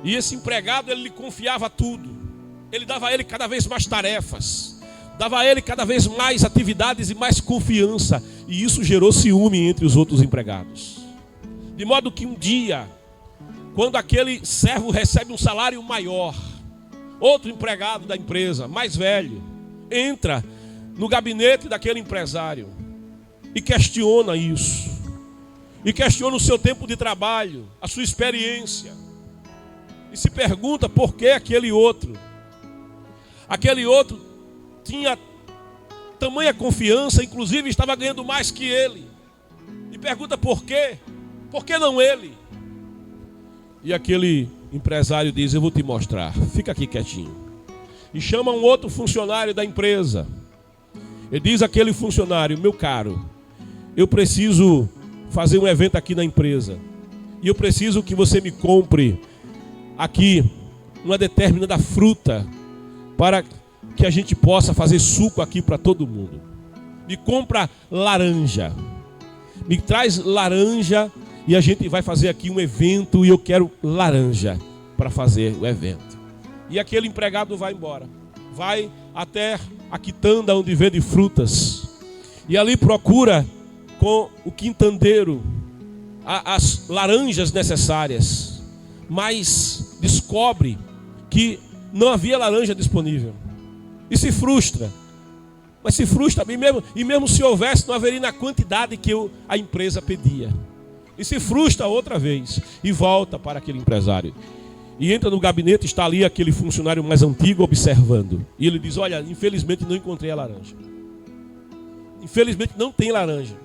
A: E esse empregado, ele lhe confiava tudo. Ele dava a ele cada vez mais tarefas. Dava a ele cada vez mais atividades e mais confiança. E isso gerou ciúme entre os outros empregados. De modo que um dia, quando aquele servo recebe um salário maior, outro empregado da empresa, mais velho, entra no gabinete daquele empresário e questiona isso. E questiona o seu tempo de trabalho, a sua experiência. E se pergunta por que aquele outro tinha tamanha confiança, inclusive estava ganhando mais que ele. E pergunta por quê? Por que não ele? E aquele empresário diz: eu vou te mostrar, fica aqui quietinho. E chama um outro funcionário da empresa. Ele diz àquele funcionário: meu caro, eu preciso fazer um evento aqui na empresa. E eu preciso que você me compre aqui uma determinada fruta para que a gente possa fazer suco aqui para todo mundo. Me compra laranja. Me traz laranja e a gente vai fazer aqui um evento e eu quero laranja para fazer o evento. E aquele empregado vai embora. Vai até a quitanda onde vende frutas. E ali procura com o quintandeiro as laranjas necessárias. Mas descobre que não havia laranja disponível. E se frustra. Mas se frustra e mesmo se houvesse, não haveria na quantidade que a empresa pedia. E se frustra outra vez. E volta para aquele empresário. E entra no gabinete, está ali aquele funcionário mais antigo observando. E ele diz: olha, infelizmente não encontrei a laranja. Infelizmente não tem laranja.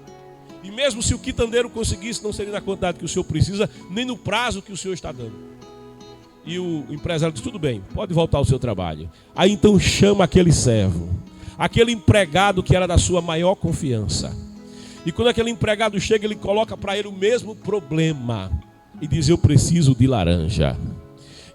A: E mesmo se o quitandeiro conseguisse, não seria na quantidade que o senhor precisa, nem no prazo que o senhor está dando. E o empresário diz: tudo bem, pode voltar ao seu trabalho. Aí então chama aquele servo, aquele empregado que era da sua maior confiança. E quando aquele empregado chega, ele coloca para ele o mesmo problema. E diz: eu preciso de laranja.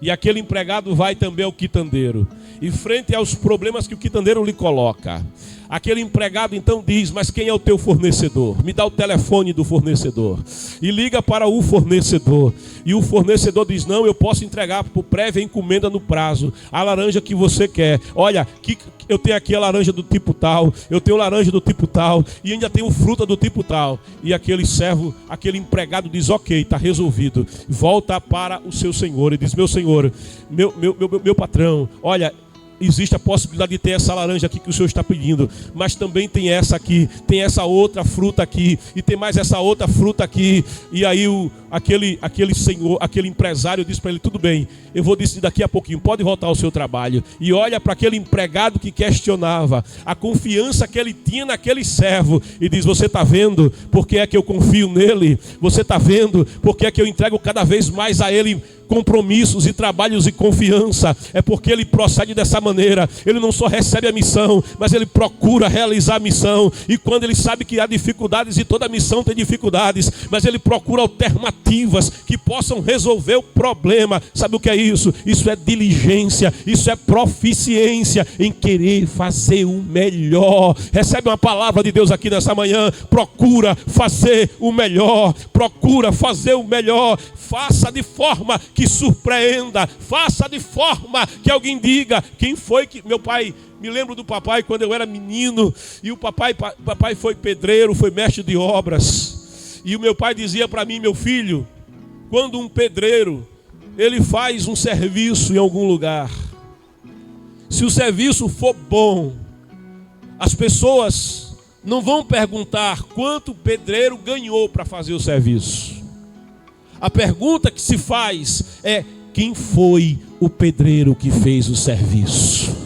A: E aquele empregado vai também ao quitandeiro. E frente aos problemas que o quitandeiro lhe coloca, aquele empregado então diz: mas quem é o teu fornecedor? Me dá o telefone do fornecedor. E liga para o fornecedor. E o fornecedor diz: não, eu posso entregar por prévia encomenda no prazo a laranja que você quer. Olha, eu tenho aqui a laranja do tipo tal, eu tenho laranja do tipo tal, e ainda tenho fruta do tipo tal. E aquele servo, aquele empregado diz: ok, está resolvido. Volta para o seu senhor e diz: meu senhor, meu patrão, olha, existe a possibilidade de ter essa laranja aqui que o senhor está pedindo, mas também tem essa aqui, tem essa outra fruta aqui, e tem mais essa outra fruta aqui. E aí aquele senhor, aquele empresário diz para ele: tudo bem, eu vou decidir daqui a pouquinho, pode voltar ao seu trabalho. E olha para aquele empregado que questionava a confiança que ele tinha naquele servo e diz: você está vendo porque é que eu confio nele? Você está vendo porque é que eu entrego cada vez mais a ele compromissos e trabalhos e confiança? É porque ele procede dessa maneira. Ele não só recebe a missão, mas ele procura realizar a missão. E quando ele sabe que há dificuldades, e toda missão tem dificuldades, mas ele procura alternativas que possam resolver o problema. Sabe o que é isso? Isso é diligência, isso é proficiência em querer fazer o melhor. Recebe uma palavra de Deus aqui nessa manhã: procura fazer o melhor, procura fazer o melhor. Faça de forma que surpreenda, faça de forma que alguém diga: quem foi que... Meu pai, me lembro do papai quando eu era menino, e o papai foi pedreiro, foi mestre de obras, e o meu pai dizia para mim: meu filho, quando um pedreiro ele faz um serviço em algum lugar, se o serviço for bom, as pessoas não vão perguntar quanto o pedreiro ganhou para fazer o serviço. A pergunta que se faz é: quem foi o pedreiro que fez o serviço?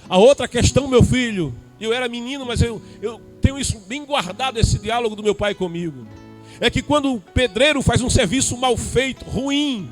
A: A outra questão, meu filho, eu era menino, mas eu tenho isso bem guardado, esse diálogo do meu pai comigo, é que quando o pedreiro faz um serviço mal feito, ruim,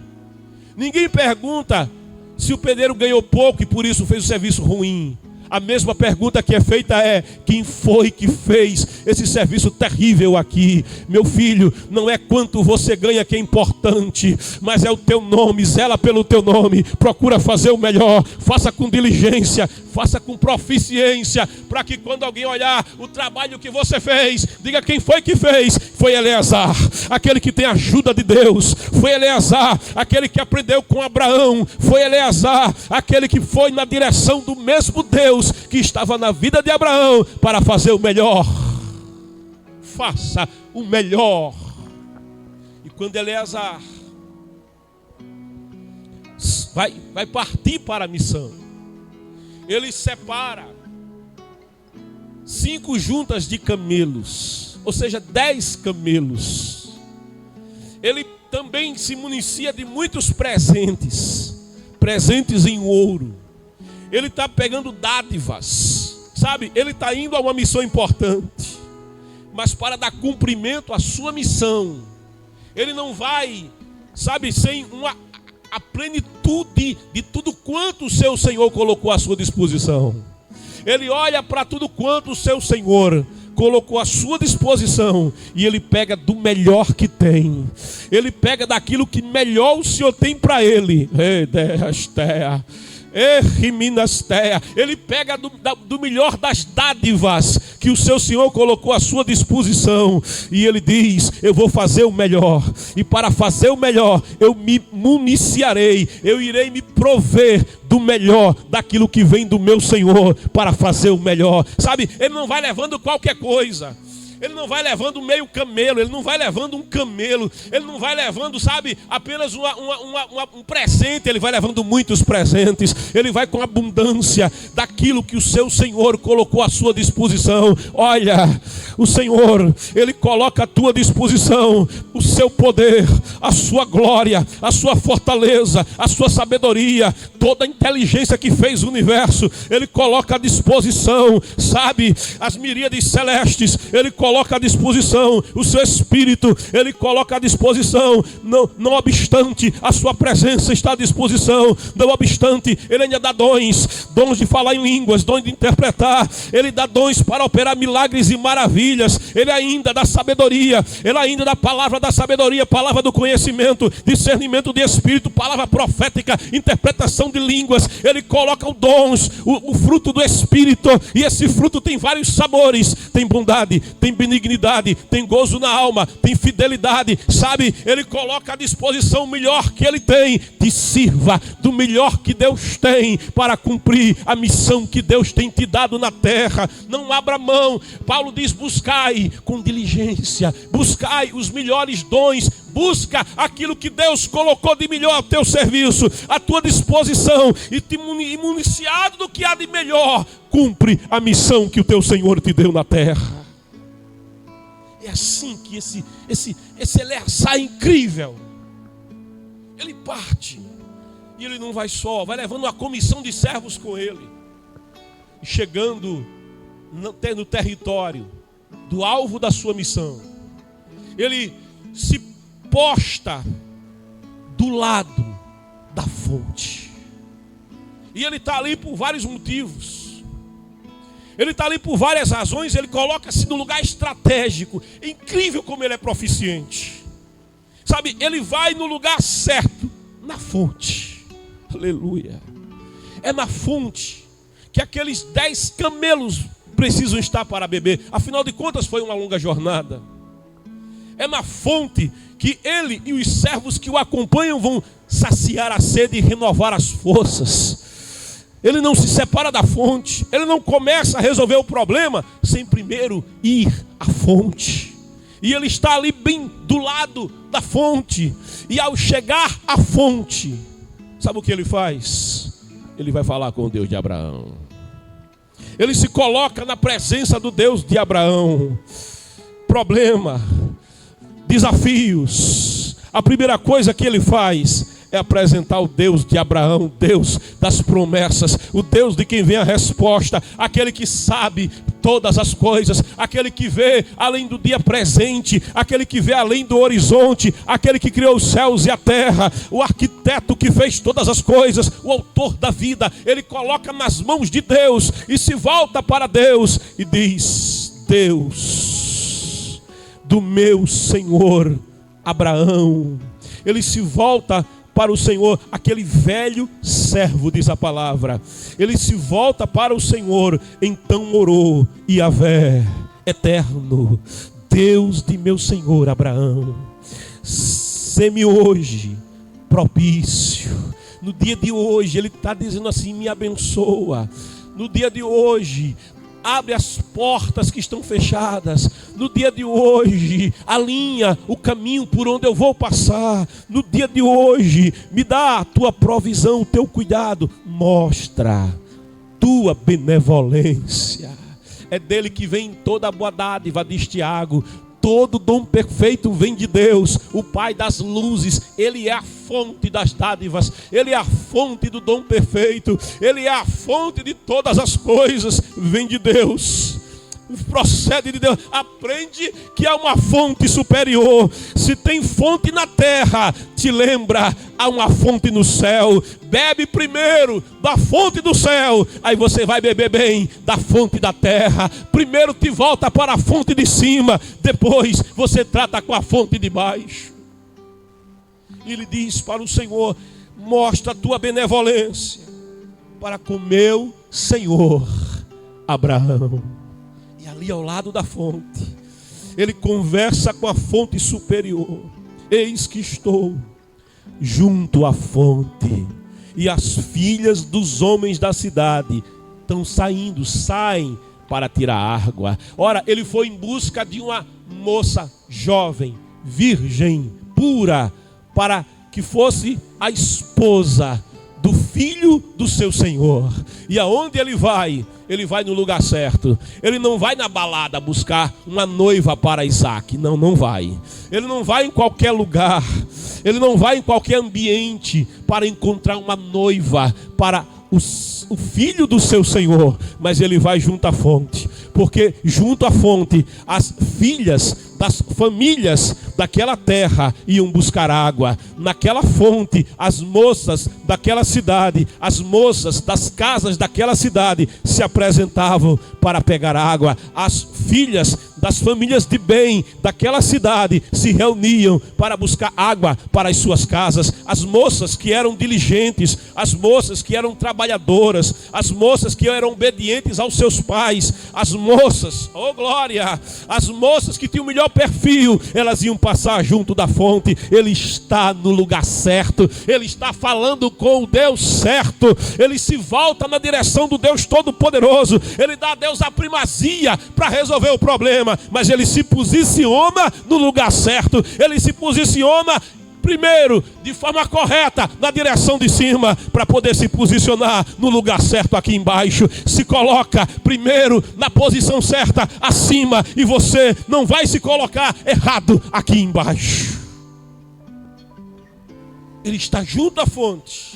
A: ninguém pergunta se o pedreiro ganhou pouco e por isso fez o serviço ruim. A mesma pergunta que é feita é: quem foi que fez esse serviço terrível aqui? Meu filho, não é quanto você ganha que é importante, mas é o teu nome. Zela pelo teu nome, procura fazer o melhor, faça com diligência, faça com proficiência, para que quando alguém olhar o trabalho que você fez, diga: quem foi que fez? Foi Eleazar, aquele que tem a ajuda de Deus. Foi Eleazar, aquele que aprendeu com Abraão. Foi Eleazar, aquele que foi na direção do mesmo Deus que estava na vida de Abraão para fazer o melhor. Faça o melhor. E quando Eleazar vai partir para a missão, ele separa 5 juntas de camelos, ou seja, 10 camelos. Ele também se municia de muitos presentes em ouro. Ele está pegando dádivas, sabe? Ele está indo a uma missão importante, mas para dar cumprimento à sua missão, ele não vai, sabe, sem a plenitude de tudo quanto o seu Senhor colocou à sua disposição. Ele olha para tudo quanto o seu Senhor colocou à sua disposição e ele pega do melhor que tem. Ele pega daquilo que melhor o Senhor tem para ele. Ele pega do melhor das dádivas que o seu Senhor colocou à sua disposição, e ele diz: eu vou fazer o melhor, e para fazer o melhor eu me municiarei, eu irei me prover do melhor, daquilo que vem do meu Senhor, para fazer o melhor. Sabe, ele não vai levando qualquer coisa. Ele não vai levando meio camelo, ele não vai levando um camelo, ele não vai levando, sabe, apenas um presente, ele vai levando muitos presentes. Ele vai com abundância daquilo que o seu Senhor colocou à sua disposição. Olha, o Senhor, ele coloca à tua disposição o seu poder, a sua glória, a sua fortaleza, a sua sabedoria, toda a inteligência que fez o universo. Ele coloca à disposição, sabe, as miríades celestes. Ele coloca à disposição o seu Espírito. Ele coloca à disposição, não obstante a sua presença está à disposição, não obstante, ele ainda dá dons de falar em línguas, dons de interpretar. Ele dá dons para operar milagres e maravilhas. Ele ainda dá sabedoria, ele ainda dá palavra da sabedoria, palavra do conhecimento, discernimento de espírito, palavra profética, interpretação de línguas. Ele coloca os dons, o fruto do Espírito, e esse fruto tem vários sabores. Tem bondade, tem benignidade, tem gozo na alma, tem fidelidade, sabe? Ele coloca à disposição o melhor que ele tem. Te sirva do melhor que Deus tem para cumprir a missão que Deus tem te dado na terra. Não abra mão. Paulo diz: buscai com diligência, buscai os melhores dons, busca aquilo que Deus colocou de melhor ao teu serviço, à tua disposição, e te municiado do que há de melhor, cumpre a missão que o teu Senhor te deu na terra. É assim que esse Eleazar incrível, ele parte, e ele não vai só, vai levando uma comissão de servos com ele, e chegando no território do alvo da sua missão, ele se posta do lado da fonte. E ele está ali por vários motivos. Ele está ali por várias razões. Ele coloca-se no lugar estratégico. É incrível como ele é proficiente. Sabe, ele vai no lugar certo, na fonte. Aleluia. É na fonte que aqueles 10 camelos precisam estar para beber. Afinal de contas, foi uma longa jornada. É na fonte que ele e os servos que o acompanham vão saciar a sede e renovar as forças. Ele não se separa da fonte. Ele não começa a resolver o problema sem primeiro ir à fonte. E ele está ali bem do lado da fonte. E ao chegar à fonte, sabe o que ele faz? Ele vai falar com o Deus de Abraão. Ele se coloca na presença do Deus de Abraão. Problema, desafios. A primeira coisa que ele faz é apresentar o Deus de Abraão, o Deus das promessas, o Deus de quem vem a resposta, aquele que sabe todas as coisas, aquele que vê além do dia presente, aquele que vê além do horizonte, aquele que criou os céus e a terra, o arquiteto que fez todas as coisas, o autor da vida. Ele coloca nas mãos de Deus e se volta para Deus e diz: Deus do meu Senhor Abraão. Ele se volta para o Senhor, aquele velho servo, diz a palavra. Ele se volta para o Senhor, então orou: Yahvé, eterno, Deus de meu Senhor Abraão, sê-me hoje propício. No dia de hoje, ele está dizendo assim: me abençoa. No dia de hoje, abre as portas que estão fechadas. No dia de hoje, alinha o caminho por onde eu vou passar. No dia de hoje, me dá a tua provisão, o teu cuidado. Mostra tua benevolência. É dele que vem toda a boa dádiva, diz Tiago. Todo dom perfeito vem de Deus, o Pai das luzes. Ele é a fonte das dádivas, Ele é a fonte do dom perfeito, Ele é a fonte de todas as coisas. Vem de Deus, procede de Deus. Aprende que há uma fonte superior. Se tem fonte na terra, te lembra, há uma fonte no céu. Bebe primeiro da fonte do céu, aí você vai beber bem da fonte da terra. Primeiro te volta para a fonte de cima, depois você trata com a fonte de baixo. E ele diz para o Senhor: mostra a tua benevolência para com meu Senhor Abraão. E ali ao lado da fonte, ele conversa com a fonte superior. Eis que estou junto à fonte, e as filhas dos homens da cidade saem para tirar água. Ora, ele foi em busca de uma moça jovem, virgem, pura, para que fosse a esposa do filho do seu Senhor. E aonde ele vai? Ele vai no lugar certo. Ele não vai na balada buscar uma noiva para Isaac. Não, não vai. Ele não vai em qualquer lugar. Ele não vai em qualquer ambiente para encontrar uma noiva para o filho do seu Senhor. Mas ele vai junto à fonte. Porque junto à fonte, as filhas das famílias daquela terra iam buscar água. Naquela fonte, as moças daquela cidade, as moças das casas daquela cidade se apresentavam para pegar água. As filhas das famílias de bem daquela cidade se reuniam para buscar água para as suas casas. As moças que eram diligentes, as moças que eram trabalhadoras, as moças que eram obedientes aos seus pais, as moças, oh glória, as moças que tinham o melhor perfil, elas iam passar junto da fonte. Ele está no lugar certo, ele está falando com o Deus certo, ele se volta na direção do Deus Todo-Poderoso, ele dá a Deus a primazia para resolver o problema, mas ele se posiciona no lugar certo, ele se posiciona primeiro de forma correta na direção de cima, para poder se posicionar no lugar certo aqui embaixo. Se coloca primeiro na posição certa acima, e você não vai se colocar errado aqui embaixo. Ele está junto à fonte,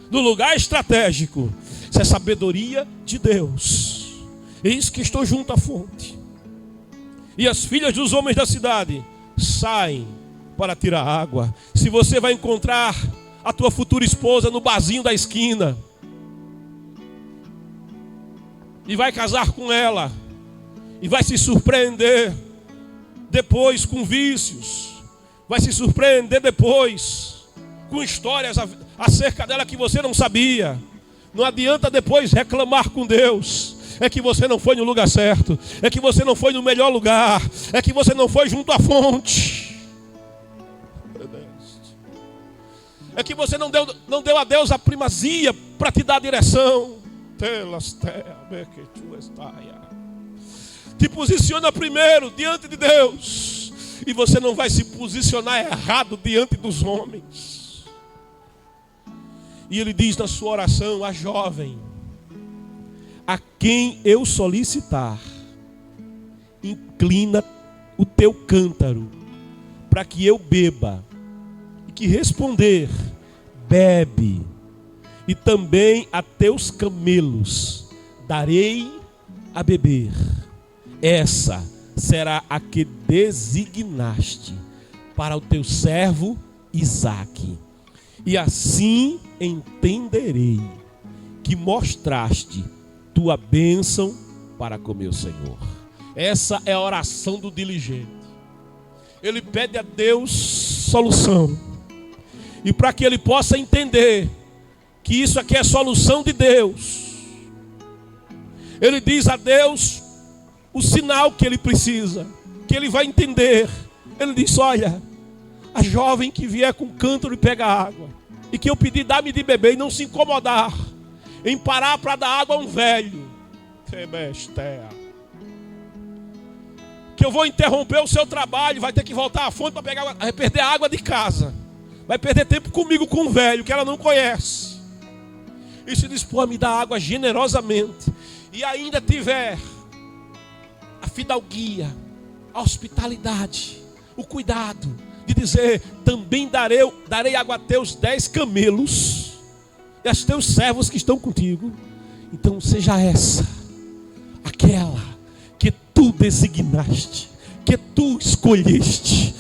A: no lugar estratégico. Isso é sabedoria de Deus. Eis que estou junto à fonte, e as filhas dos homens da cidade saem para tirar água. Se você vai encontrar a tua futura esposa no barzinho da esquina e vai casar com ela e vai se surpreender depois com vícios, vai se surpreender depois com histórias acerca dela que você não sabia, não adianta depois reclamar com Deus. É que você não foi no lugar certo, é que você não foi no melhor lugar, é que você não foi junto à fonte, é que você não deu a Deus a primazia para te dar a direção. Te posiciona primeiro diante de Deus, e você não vai se posicionar errado diante dos homens. E ele diz na sua oração: a jovem a quem eu solicitar, inclina o teu cântaro para que eu beba, e que responder, bebe, e também a teus camelos darei a beber. Essa será a que designaste para o teu servo Isaque. E assim entenderei que mostraste tua bênção para com meu Senhor. Essa é a oração do diligente. Ele pede a Deus solução. E para que ele possa entender que isso aqui é solução de Deus, ele diz a Deus o sinal que ele precisa, que ele vai entender. Ele diz: olha, a jovem que vier com cântaro e pega água, e que eu pedi, dá-me de beber, e não se incomodar em parar para dar água a um velho, que eu vou interromper o seu trabalho, vai ter que voltar à fonte para pegar água, vai perder a água de casa, vai perder tempo comigo, com um velho que ela não conhece, e se dispor a me dar água generosamente, e ainda tiver a fidalguia, a hospitalidade, o cuidado de dizer: também darei água a teus 10 camelos e aos teus servos que estão contigo. Então seja essa aquela que tu designaste, que tu escolheste,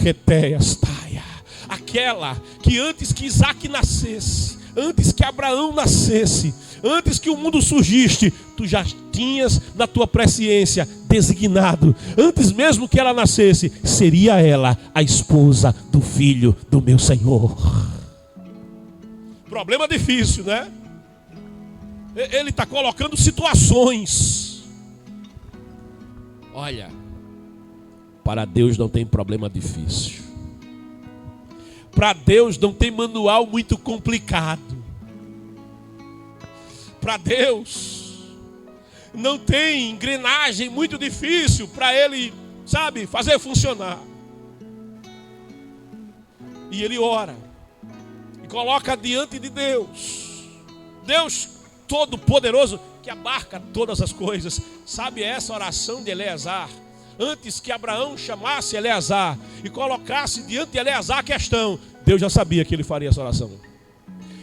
A: reteias taia, aquela que antes que Isaque nascesse, antes que Abraão nascesse, antes que o mundo surgiste, tu já tinhas na tua presciência designado, antes mesmo que ela nascesse, seria ela a esposa do filho do meu Senhor. Problema difícil, né? Ele está colocando situações. Olha, para Deus não tem problema difícil. Para Deus não tem manual muito complicado. Para Deus não tem engrenagem muito difícil para Ele, sabe, fazer funcionar. E ele ora e coloca diante de Deus, Deus Todo-Poderoso, que abarca todas as coisas. Sabe essa oração de Eleazar? Antes que Abraão chamasse Eleazar e colocasse diante de Eleazar a questão, Deus já sabia que ele faria essa oração.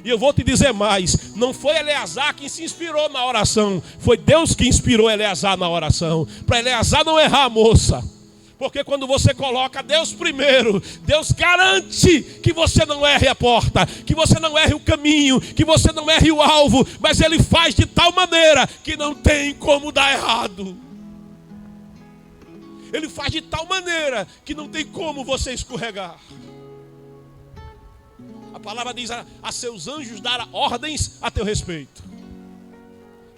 A: E eu vou te dizer mais, não foi Eleazar quem se inspirou na oração, foi Deus que inspirou Eleazar na oração, para Eleazar não errar a moça. Porque quando você coloca Deus primeiro, Deus garante que você não erre a porta, que você não erre o caminho, que você não erre o alvo, mas Ele faz de tal maneira que não tem como dar errado. Ele faz de tal maneira que não tem como você escorregar. A palavra diz: a seus anjos dará ordens a teu respeito.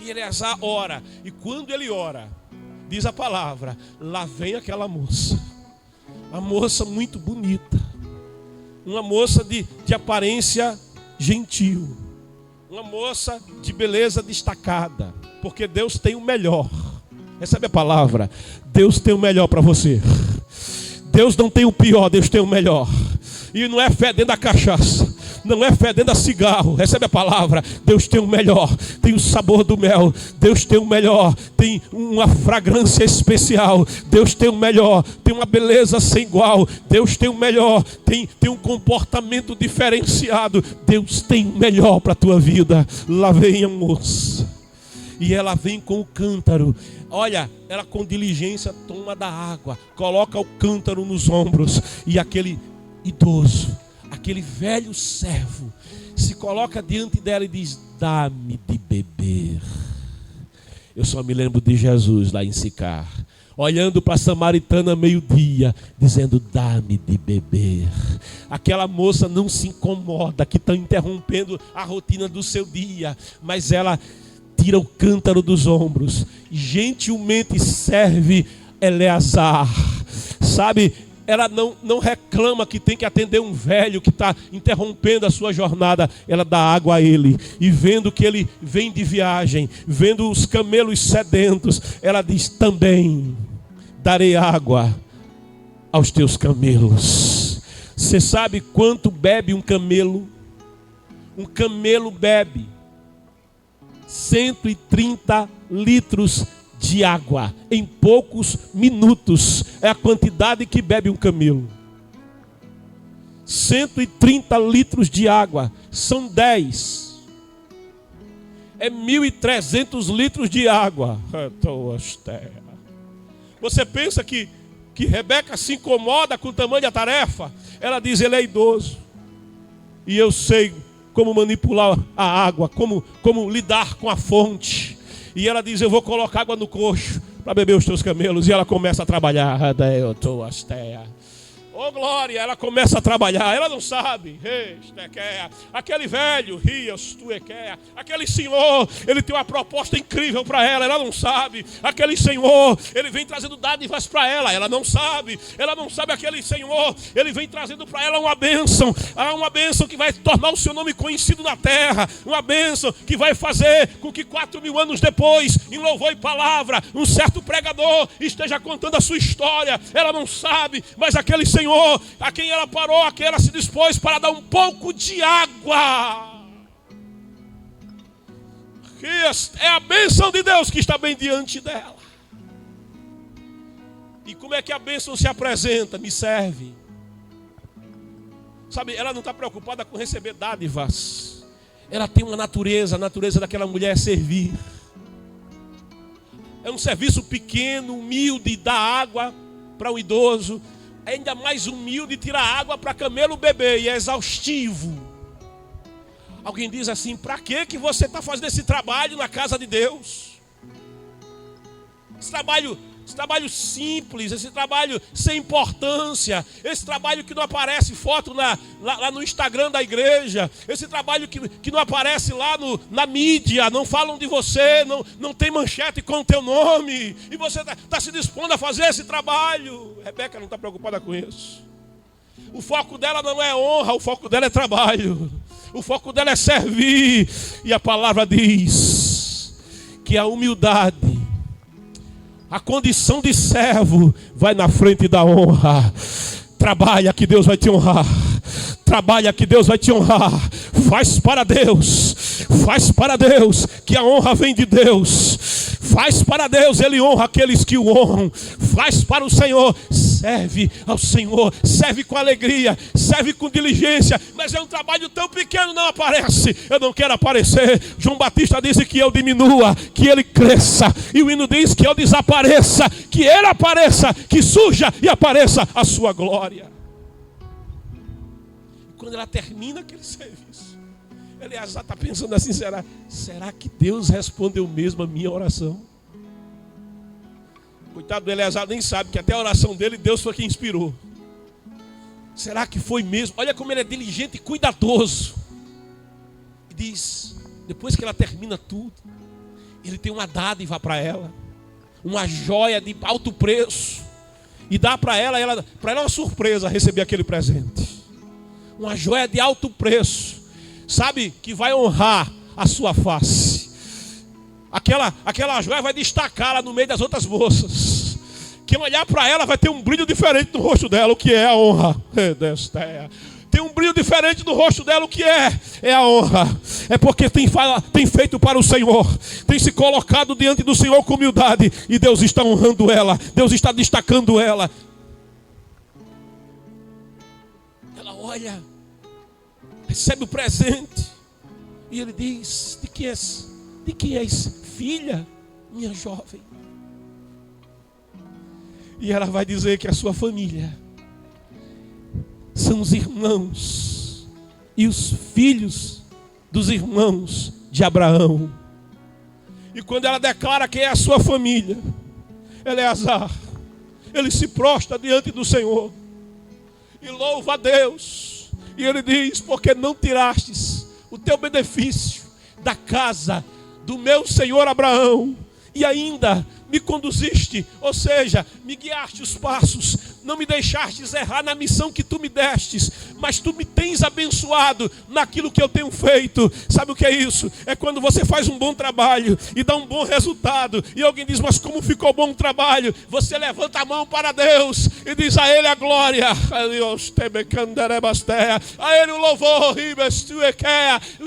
A: E Eleazar ora, e quando ele ora, diz a palavra, lá vem aquela moça. Uma moça muito bonita. Uma moça de aparência gentil. Uma moça de beleza destacada. Porque Deus tem o melhor. Recebe a palavra. Deus tem o melhor para você. Deus não tem o pior, Deus tem o melhor. E não é fé dentro da cachaça, não é fé dentro da cigarro. Recebe a palavra. Deus tem o melhor, tem o sabor do mel. Deus tem o melhor, tem uma fragrância especial. Deus tem o melhor, tem uma beleza sem igual. Deus tem o melhor, tem um comportamento diferenciado. Deus tem o melhor para a tua vida. Lá vem a moça, e ela vem com o cântaro. Olha, ela com diligência toma da água, coloca o cântaro nos ombros, e aquele idoso, aquele velho servo, se coloca diante dela e diz: dá-me de beber. Eu só me lembro de Jesus lá em Sicar, olhando para a samaritana meio-dia, dizendo: dá-me de beber. Aquela moça não se incomoda, que está interrompendo a rotina do seu dia, mas ela tira o cântaro dos ombros e gentilmente serve Eleazar. Sabe, ela não reclama que tem que atender um velho que está interrompendo a sua jornada. Ela dá água a ele. E vendo que ele vem de viagem, vendo os camelos sedentos, ela diz: também darei água aos teus camelos. Você sabe quanto bebe um camelo? Um camelo bebe 130 litros de água em poucos minutos. É a quantidade que bebe um camelo. 130 litros de água. São 10. É 1.300 litros de água. Você pensa que Rebeca se incomoda com o tamanho da tarefa? Ela diz, ele é idoso. E eu sei como manipular a água, como lidar com a fonte. E ela diz, eu vou colocar água no coxo para beber os teus camelos. E ela começa a trabalhar. Oh glória, ela começa a trabalhar, ela não sabe. Aquele velho, aquele senhor, ele tem uma proposta incrível para ela não sabe. Aquele senhor, ele vem trazendo dádivas para ela não sabe. Ela não sabe aquele senhor, ele vem trazendo para ela uma bênção que vai tornar o seu nome conhecido na terra. Uma bênção que vai fazer com que 4.000 anos depois, em louvor e palavra, um certo pregador esteja contando a sua história. Ela não sabe, mas aquele Senhor a quem ela parou, a quem ela se dispôs para dar um pouco de água. É a bênção de Deus que está bem diante dela. E como é que a bênção se apresenta? Me serve. Sabe, ela não está preocupada com receber dádivas. Ela tem uma natureza, a natureza daquela mulher é servir. É um serviço pequeno, humilde, dar água para o idoso. Ainda mais humilde, tirar água para camelo beber, e é exaustivo. Alguém diz assim, para que você está fazendo esse trabalho na casa de Deus? Esse trabalho simples, esse trabalho sem importância, esse trabalho que não aparece foto lá no Instagram da igreja, esse trabalho que não aparece lá na mídia, não falam de você, não tem manchete com o teu nome, e você está se dispondo a fazer esse trabalho. Rebeca não está preocupada com isso. O foco dela não é honra, o foco dela é trabalho, o foco dela é servir, e a palavra diz que a humildade, a condição de servo vai na frente da honra. Trabalha que Deus vai te honrar. Trabalha que Deus vai te honrar. Faz para Deus. Faz para Deus, que a honra vem de Deus. Faz para Deus, Ele honra aqueles que o honram. Faz para o Senhor, serve ao Senhor, serve com alegria, serve com diligência. Mas é um trabalho tão pequeno, não aparece. Eu não quero aparecer. João Batista disse que eu diminua, que Ele cresça. E o hino diz que eu desapareça, que Ele apareça, que surja e apareça a sua glória. E quando ela termina aquele serviço, Eleazar está pensando assim, será que Deus respondeu mesmo a minha oração? Coitado do Eleazar, nem sabe que até a oração dele, Deus foi quem inspirou. Será que foi mesmo? Olha como ele é diligente e cuidadoso. E diz, depois que ela termina tudo, ele tem uma dádiva para ela, uma joia de alto preço, e dá para ela é uma surpresa receber aquele presente. Uma joia de alto preço, sabe, que vai honrar a sua face. Aquela joia vai destacar lá no meio das outras moças. Quem olhar para ela vai ter um brilho diferente no rosto dela, o que é a honra. Tem um brilho diferente no rosto dela, o que é a honra. É porque tem feito para o Senhor, tem se colocado diante do Senhor com humildade, e Deus está honrando ela, Deus está destacando ela. Ela olha, recebe o presente, e ele diz, de quem és filha, minha jovem? E ela vai dizer que a sua família são os irmãos e os filhos dos irmãos de Abraão. E quando ela declara quem é a sua família, Eleazar, ele se prostra diante do Senhor e louva a Deus. E ele diz, porque não tirastes o teu benefício da casa do meu senhor Abraão, e ainda me conduziste, ou seja, me guiaste os passos, não me deixastes errar na missão que tu me destes, mas tu me tens abençoado naquilo que eu tenho feito. Sabe o que é isso? É quando você faz um bom trabalho e dá um bom resultado, e alguém diz, mas como ficou bom o trabalho? Você levanta a mão para Deus e diz a Ele a glória, a Ele o louvor,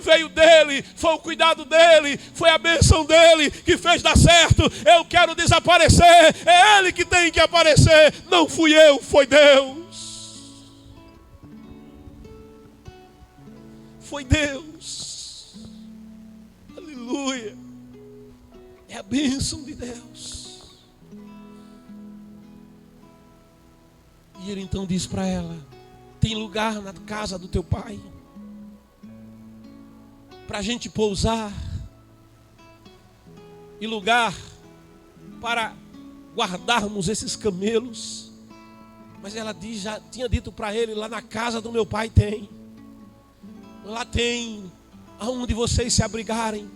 A: veio dele, foi o cuidado dele, foi a bênção dele que fez dar certo. Eu quero desaparecer, é Ele que tem que aparecer, não fui eu, foi Deus. foi Deus. Aleluia. É a bênção de Deus. E ele então diz para ela: tem lugar na casa do teu pai para a gente pousar, e lugar para guardarmos esses camelos. Mas ela diz, já tinha dito para ele: lá na casa do meu pai tem. Lá tem aonde vocês se abrigarem.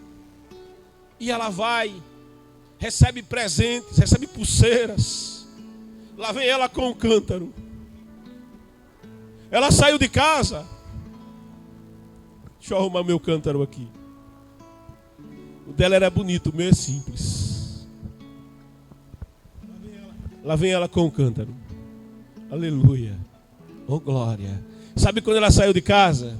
A: E ela vai, recebe presentes, recebe pulseiras. Lá vem ela com o cântaro. Ela saiu de casa. Deixa eu arrumar meu cântaro aqui. O dela era bonito, o meu é simples. Lá vem ela com o cântaro. Aleluia. Oh glória. Sabe quando ela saiu de casa?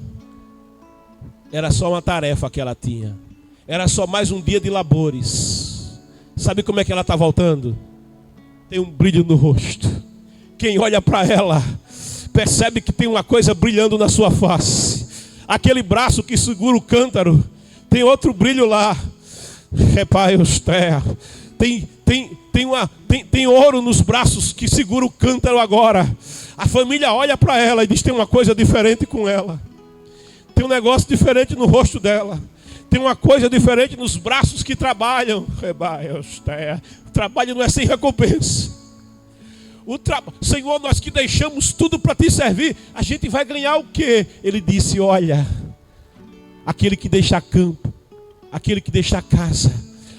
A: Era só uma tarefa que ela tinha. Era só mais um dia de labores. Sabe como é que ela está voltando? Tem um brilho no rosto. Quem olha para ela percebe que tem uma coisa brilhando na sua face. Aquele braço que segura o cântaro, tem outro brilho lá. Tem ouro nos braços que segura o cântaro agora. A família olha para ela e diz: tem uma coisa diferente com ela. Tem um negócio diferente no rosto dela. Tem uma coisa diferente nos braços que trabalham. O trabalho não é sem recompensa. Senhor, nós que deixamos tudo para te servir, a gente vai ganhar o quê? Ele disse: olha, aquele que deixa campo, aquele que deixa casa,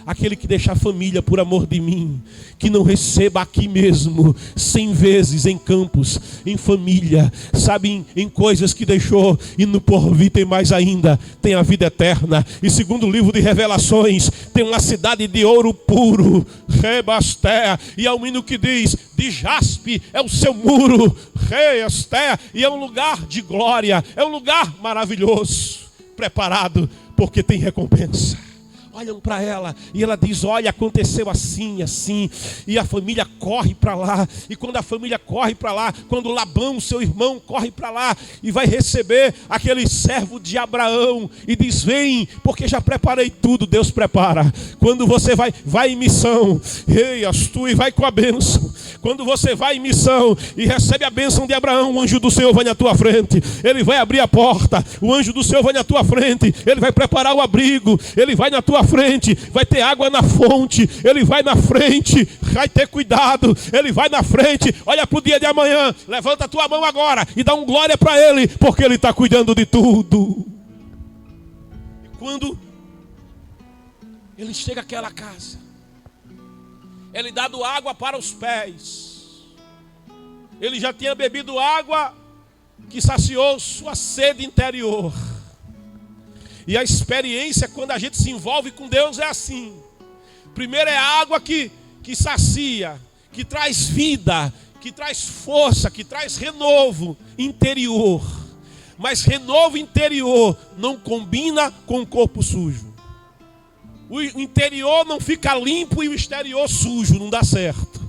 A: aquele que deixa a família por amor de mim, que não receba aqui mesmo 100 vezes em campos, em família, sabe, em coisas que deixou, e no porvir tem mais ainda, tem a vida eterna. E segundo o livro de Revelações, tem uma cidade de ouro puro, Rebastea, e há um hino que diz: de jaspe é o seu muro, Rebastea, e é um lugar de glória, é um lugar maravilhoso, preparado, porque tem recompensa. Olham para ela e ela diz: olha, aconteceu assim, assim. E a família corre para lá. E quando a família corre para lá, quando Labão, seu irmão, corre para lá e vai receber aquele servo de Abraão e diz: vem, porque já preparei tudo. Deus prepara. Quando você vai em missão, eias tu, e vai com a bênção. Quando você vai em missão e recebe a bênção de Abraão, o anjo do Senhor vai na tua frente. Ele vai abrir a porta. O anjo do Senhor vai na tua frente. Ele vai preparar o abrigo. Ele vai na tua frente. Vai ter água na fonte. Ele vai na frente. Vai ter cuidado. Ele vai na frente. Olha para o dia de amanhã. Levanta a tua mão agora e dá um glória para Ele, porque Ele está cuidando de tudo. E quando ele chega àquela casa, ele dado água para os pés. Ele já tinha bebido água que saciou sua sede interior. E a experiência, quando a gente se envolve com Deus, é assim. Primeiro é a água que sacia, que traz vida, que traz força, que traz renovo interior. Mas renovo interior não combina com o corpo sujo. O interior não fica limpo e o exterior sujo, não dá certo.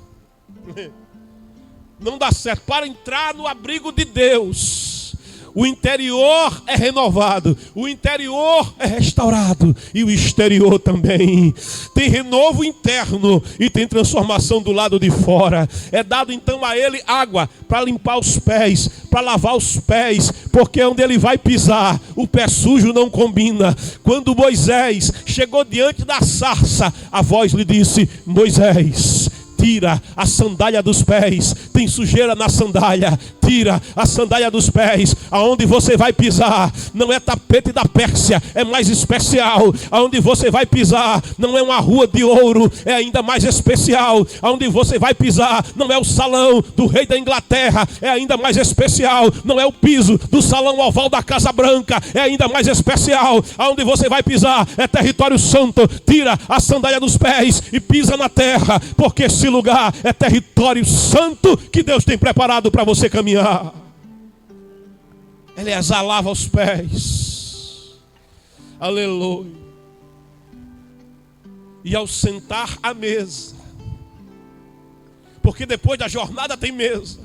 A: Não dá certo. Para entrar no abrigo de Deus, o interior é renovado, o interior é restaurado e o exterior também. Tem renovo interno e tem transformação do lado de fora. É dado então a ele água para limpar os pés, para lavar os pés, porque onde ele vai pisar, o pé sujo não combina. Quando Moisés chegou diante da sarça, a voz lhe disse: Moisés, tira a sandália dos pés, tem sujeira na sandália. Tira a sandália dos pés. Aonde você vai pisar não é tapete da Pérsia, é mais especial. Aonde você vai pisar não é uma rua de ouro, é ainda mais especial. Aonde você vai pisar não é o salão do rei da Inglaterra, é ainda mais especial. Não é o piso do salão oval da Casa Branca, é ainda mais especial. Aonde você vai pisar é território santo. Tira a sandália dos pés e pisa na terra, porque esse lugar é território santo que Deus tem preparado para você caminhar. Eleazar lava os pés. Aleluia. E ao sentar à mesa, porque depois da jornada tem mesa.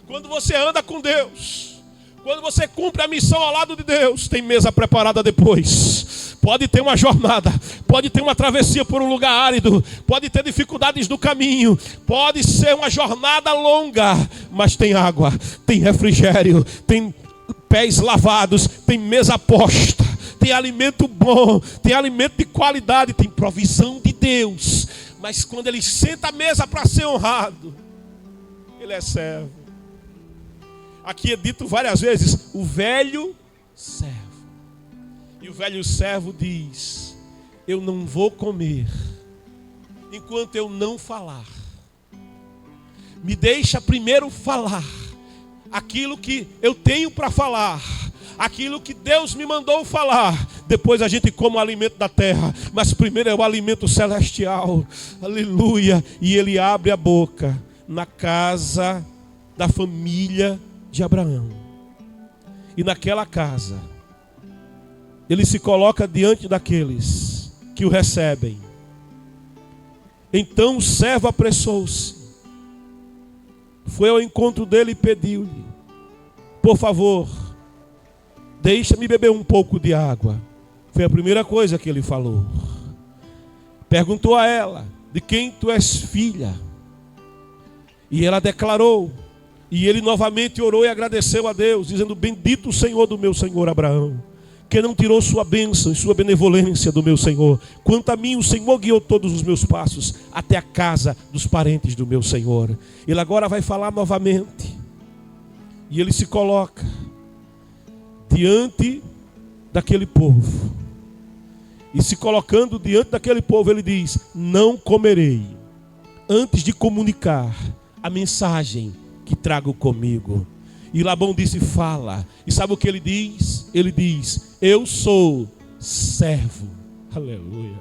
A: Quando você anda com Deus, Quando você cumpre a missão ao lado de Deus, tem mesa preparada depois. Pode ter uma jornada, pode ter uma travessia por um lugar árido, pode ter dificuldades no caminho, pode ser uma jornada longa, mas tem água, tem refrigério, tem pés lavados, tem mesa posta, tem alimento bom, tem alimento de qualidade, tem provisão de Deus. Mas quando ele senta à mesa para ser honrado, ele é servo. Aqui é dito várias vezes, o velho servo. E o velho servo diz: eu não vou comer enquanto eu não falar. Me deixa primeiro falar aquilo que eu tenho para falar, aquilo que Deus me mandou falar. Depois a gente come o alimento da terra, mas primeiro é o alimento celestial. Aleluia. E ele abre a boca na casa da família de Abraão. E naquela casa, ele se coloca diante daqueles que o recebem. Então o servo apressou-se, foi ao encontro dele e pediu-lhe: por favor, deixa-me beber um pouco de água. Foi a primeira coisa que ele falou. Perguntou a ela: de quem tu és filha? E ela declarou. E ele novamente orou e agradeceu a Deus, dizendo: bendito o Senhor do meu senhor Abraão, que não tirou sua bênção e sua benevolência do meu senhor. Quanto a mim, o Senhor guiou todos os meus passos até a casa dos parentes do meu senhor. Ele agora vai falar novamente. E ele se coloca diante daquele povo. E se colocando diante daquele povo, ele diz: não comerei antes de comunicar a mensagem que trago comigo. E Labão disse: fala. E sabe o que ele diz? Ele diz: eu sou servo. Aleluia.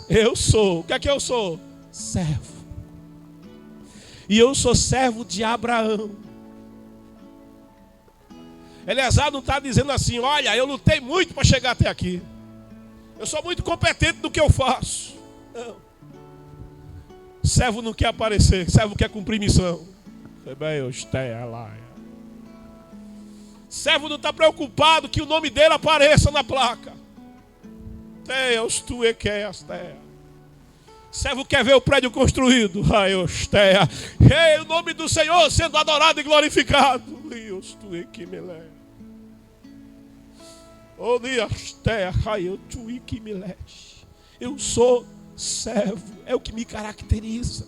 A: Eu sou. O que é que eu sou? Servo. E eu sou servo de Abraão. Eleazar não está dizendo assim: olha, eu lutei muito para chegar até aqui, eu sou muito competente no que eu faço. Não. Servo não quer aparecer, servo quer cumprir missão. Servo não está preocupado que o nome dele apareça na placa. Servo quer ver o prédio construído. O nome do Senhor sendo adorado e glorificado. Eu sou servo, é o que me caracteriza.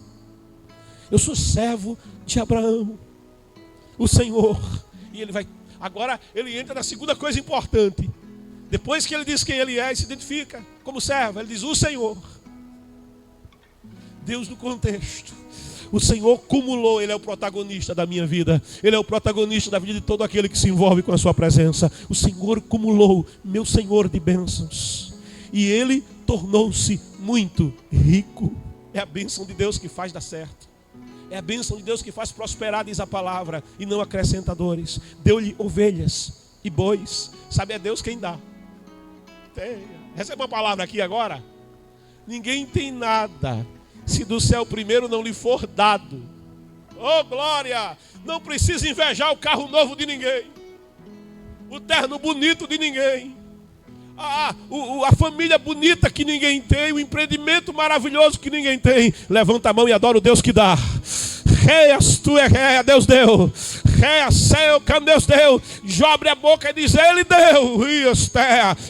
A: Eu sou servo de Abraão, o Senhor. E ele vai, agora ele entra na segunda coisa importante. Depois que ele diz quem ele é e se identifica como servo, ele diz: o Senhor. Deus no contexto. O Senhor cumulou, ele é o protagonista da minha vida. Ele é o protagonista da vida de todo aquele que se envolve com a sua presença. O Senhor cumulou, meu Senhor de bênçãos. E ele tornou-se muito rico. É a bênção de Deus que faz dar certo. É a bênção de Deus que faz prosperar, diz a palavra, e não acrescenta dores. Deu-lhe ovelhas e bois. Sabe, é Deus quem dá. Receba uma palavra aqui agora. Ninguém tem nada se do céu primeiro não lhe for dado. Oh glória! Não precisa invejar o carro novo de ninguém, o terno bonito de ninguém, a família bonita que ninguém tem, o empreendimento maravilhoso que ninguém tem. Levanta a mão e adora o Deus que dá. Reias tu é rei, Deus deu. Reia céu, que Deus deu. Jó abre a boca e diz: ele deu.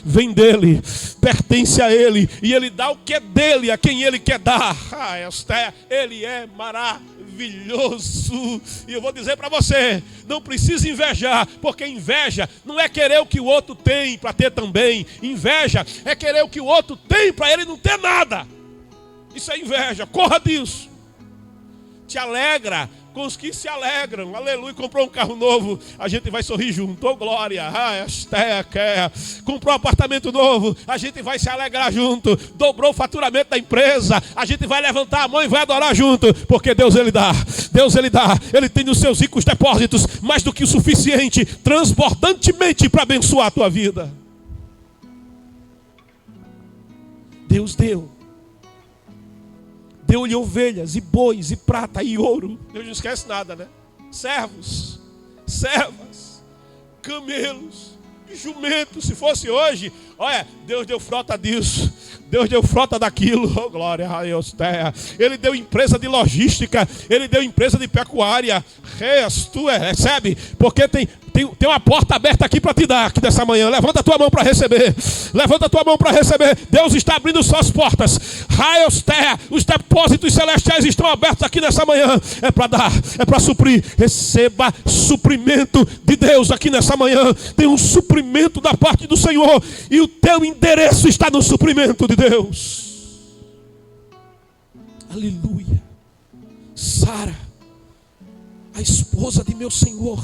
A: Vem dele, pertence a ele, e ele dá o que é dele a quem ele quer dar. Ele é maravilhoso. E eu vou dizer para você: não precisa invejar, porque inveja não é querer o que o outro tem para ter também. Inveja é querer o que o outro tem para ele não ter nada. Isso é inveja, corra disso. Te alegra com os que se alegram. Aleluia. Comprou um carro novo, a gente vai sorrir junto. Oh glória. Comprou um apartamento novo, a gente vai se alegrar junto. Dobrou o faturamento da empresa, a gente vai levantar a mão e vai adorar junto. Porque Deus ele dá. Deus ele dá. Ele tem nos seus ricos depósitos mais do que o suficiente, transbordantemente, para abençoar a tua vida. Deus deu. Deu-lhe ovelhas e bois e prata e ouro. Deus não esquece nada, né? Servos. servas, camelos e jumentos. Se fosse hoje, olha, Deus deu frota disso, Deus deu frota daquilo, oh, glória a Deus. Ele deu empresa de logística, Ele deu empresa de pecuária. Tu recebe, porque tem uma porta aberta aqui para te dar, aqui dessa manhã. Levanta a tua mão para receber, levanta a tua mão para receber. Deus está abrindo suas portas. Os depósitos celestiais estão abertos aqui nessa manhã. É para dar, é para suprir. Receba suprimento de Deus aqui nessa manhã. Tem um suprimento da parte do Senhor, e o teu endereço está no suprimento de Deus. Aleluia. Sara, a esposa de meu Senhor,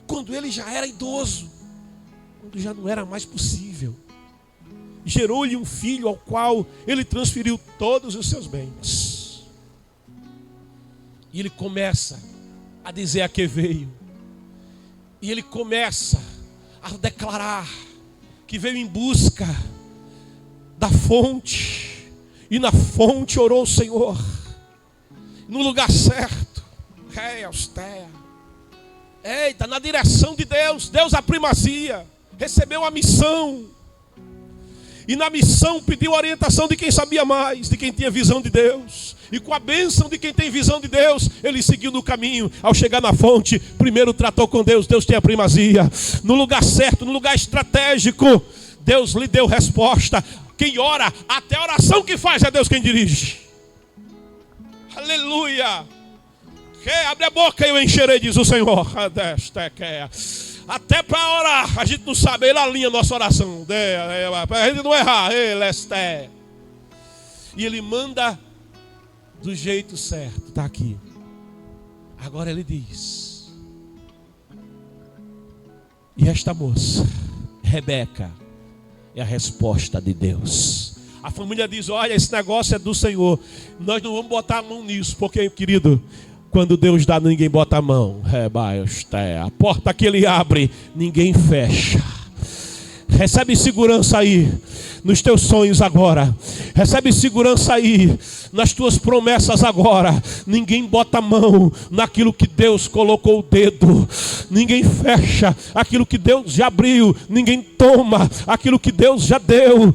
A: quando ele já era idoso, quando já não era mais possível, gerou-lhe um filho ao qual ele transferiu todos os seus bens. E ele começa a dizer a que veio. E ele começa a declarar que veio em busca da fonte. E na fonte orou o Senhor, no lugar certo. Eita, na direção de Deus. Deus a primazia. Recebeu a missão. E na missão pediu a orientação de quem sabia mais, de quem tinha visão de Deus. E com a bênção de quem tem visão de Deus, ele seguiu no caminho. Ao chegar na fonte, primeiro tratou com Deus. Deus tem a primazia. No lugar certo, no lugar estratégico, Deus lhe deu resposta. Quem ora, até a oração que faz é Deus quem dirige. Aleluia. Abre a boca e eu encherei, diz o Senhor. Até para orar, a gente não sabe, Ele alinha a nossa oração, para a gente não errar. E Ele manda do jeito certo. Está aqui. Agora Ele diz: e esta moça, Rebeca, é a resposta de Deus. A família diz: olha, esse negócio é do Senhor, nós não vamos botar a mão nisso, porque, querido, quando Deus dá, ninguém bota a mão. A porta que Ele abre, ninguém fecha. Recebe segurança aí nos teus sonhos agora. Recebe segurança aí nas tuas promessas agora. Ninguém bota a mão naquilo que Deus colocou o dedo. Ninguém fecha aquilo que Deus já abriu. Ninguém toma aquilo que Deus já deu.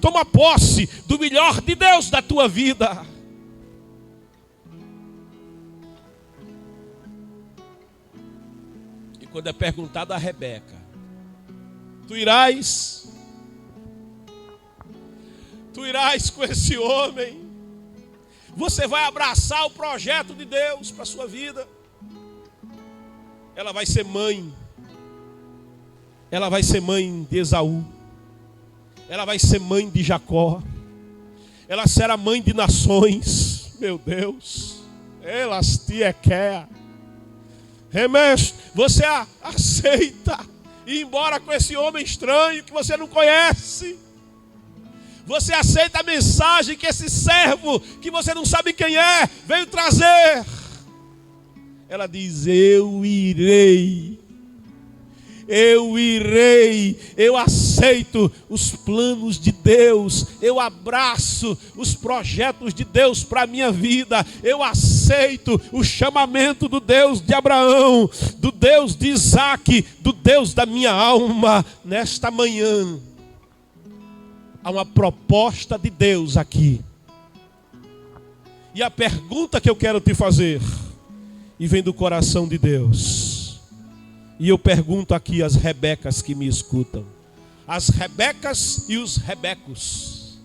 A: Toma posse do melhor de Deus da tua vida. Quando é perguntado a Rebeca: tu irás com esse homem? Você vai abraçar o projeto de Deus para a sua vida? Ela vai ser mãe. Ela vai ser mãe de Esaú. Ela vai ser mãe de Jacó. Ela será mãe de nações. Meu Deus. Elas te quer. Você aceita ir embora com esse homem estranho que você não conhece? Você aceita a mensagem que esse servo, que você não sabe quem é, veio trazer? Ela diz: eu irei, eu aceito os planos de Deus, eu abraço os projetos de Deus para a minha vida, eu aceito o chamamento do Deus de Abraão, do Deus de Isaac, do Deus da minha alma. Nesta manhã, há uma proposta de Deus aqui. E a pergunta que eu quero te fazer, e vem do coração de Deus, e eu pergunto aqui às Rebecas que me escutam, as Rebecas e os Rebecos.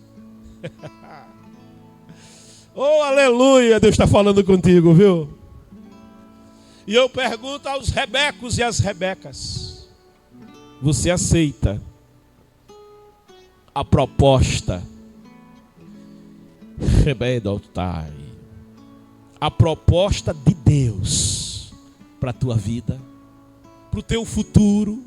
A: Oh, aleluia, Deus está falando contigo, viu? E eu pergunto aos Rebecos e às Rebecas: você aceita a proposta? A proposta de Deus para a tua vida, para o teu futuro?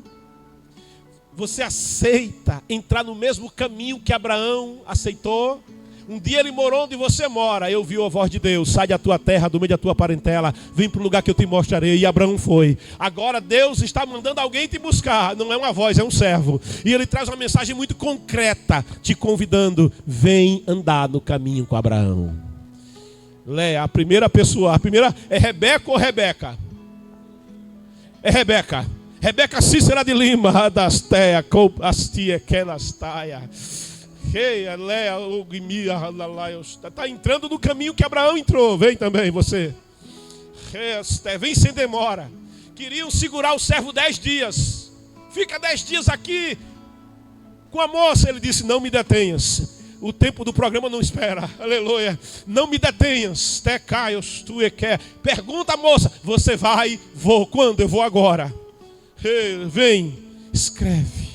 A: Você aceita entrar no mesmo caminho que Abraão aceitou? Um dia ele morou onde você mora. Eu ouvi a voz de Deus: sai da tua terra, do meio da tua parentela, vem para o lugar que eu te mostrarei. E Abraão foi. Agora Deus está mandando alguém te buscar. Não é uma voz, é um servo. E ele traz uma mensagem muito concreta, te convidando: vem andar no caminho com Abraão. A primeira pessoa, a primeira é Rebeca ou Rebeca? É Rebeca. Rebeca Cícera de Lima, das teia, astia, taia. Está entrando no caminho que Abraão entrou. Vem também você. Vem sem demora. Queriam segurar o servo 10 dias. Fica 10 dias aqui com a moça. Ele disse: não me detenhas. O tempo do programa não espera. Aleluia. Não me detenhas. Pergunta a moça: você vai? Vou. Quando? Eu vou agora. Vem. Escreve.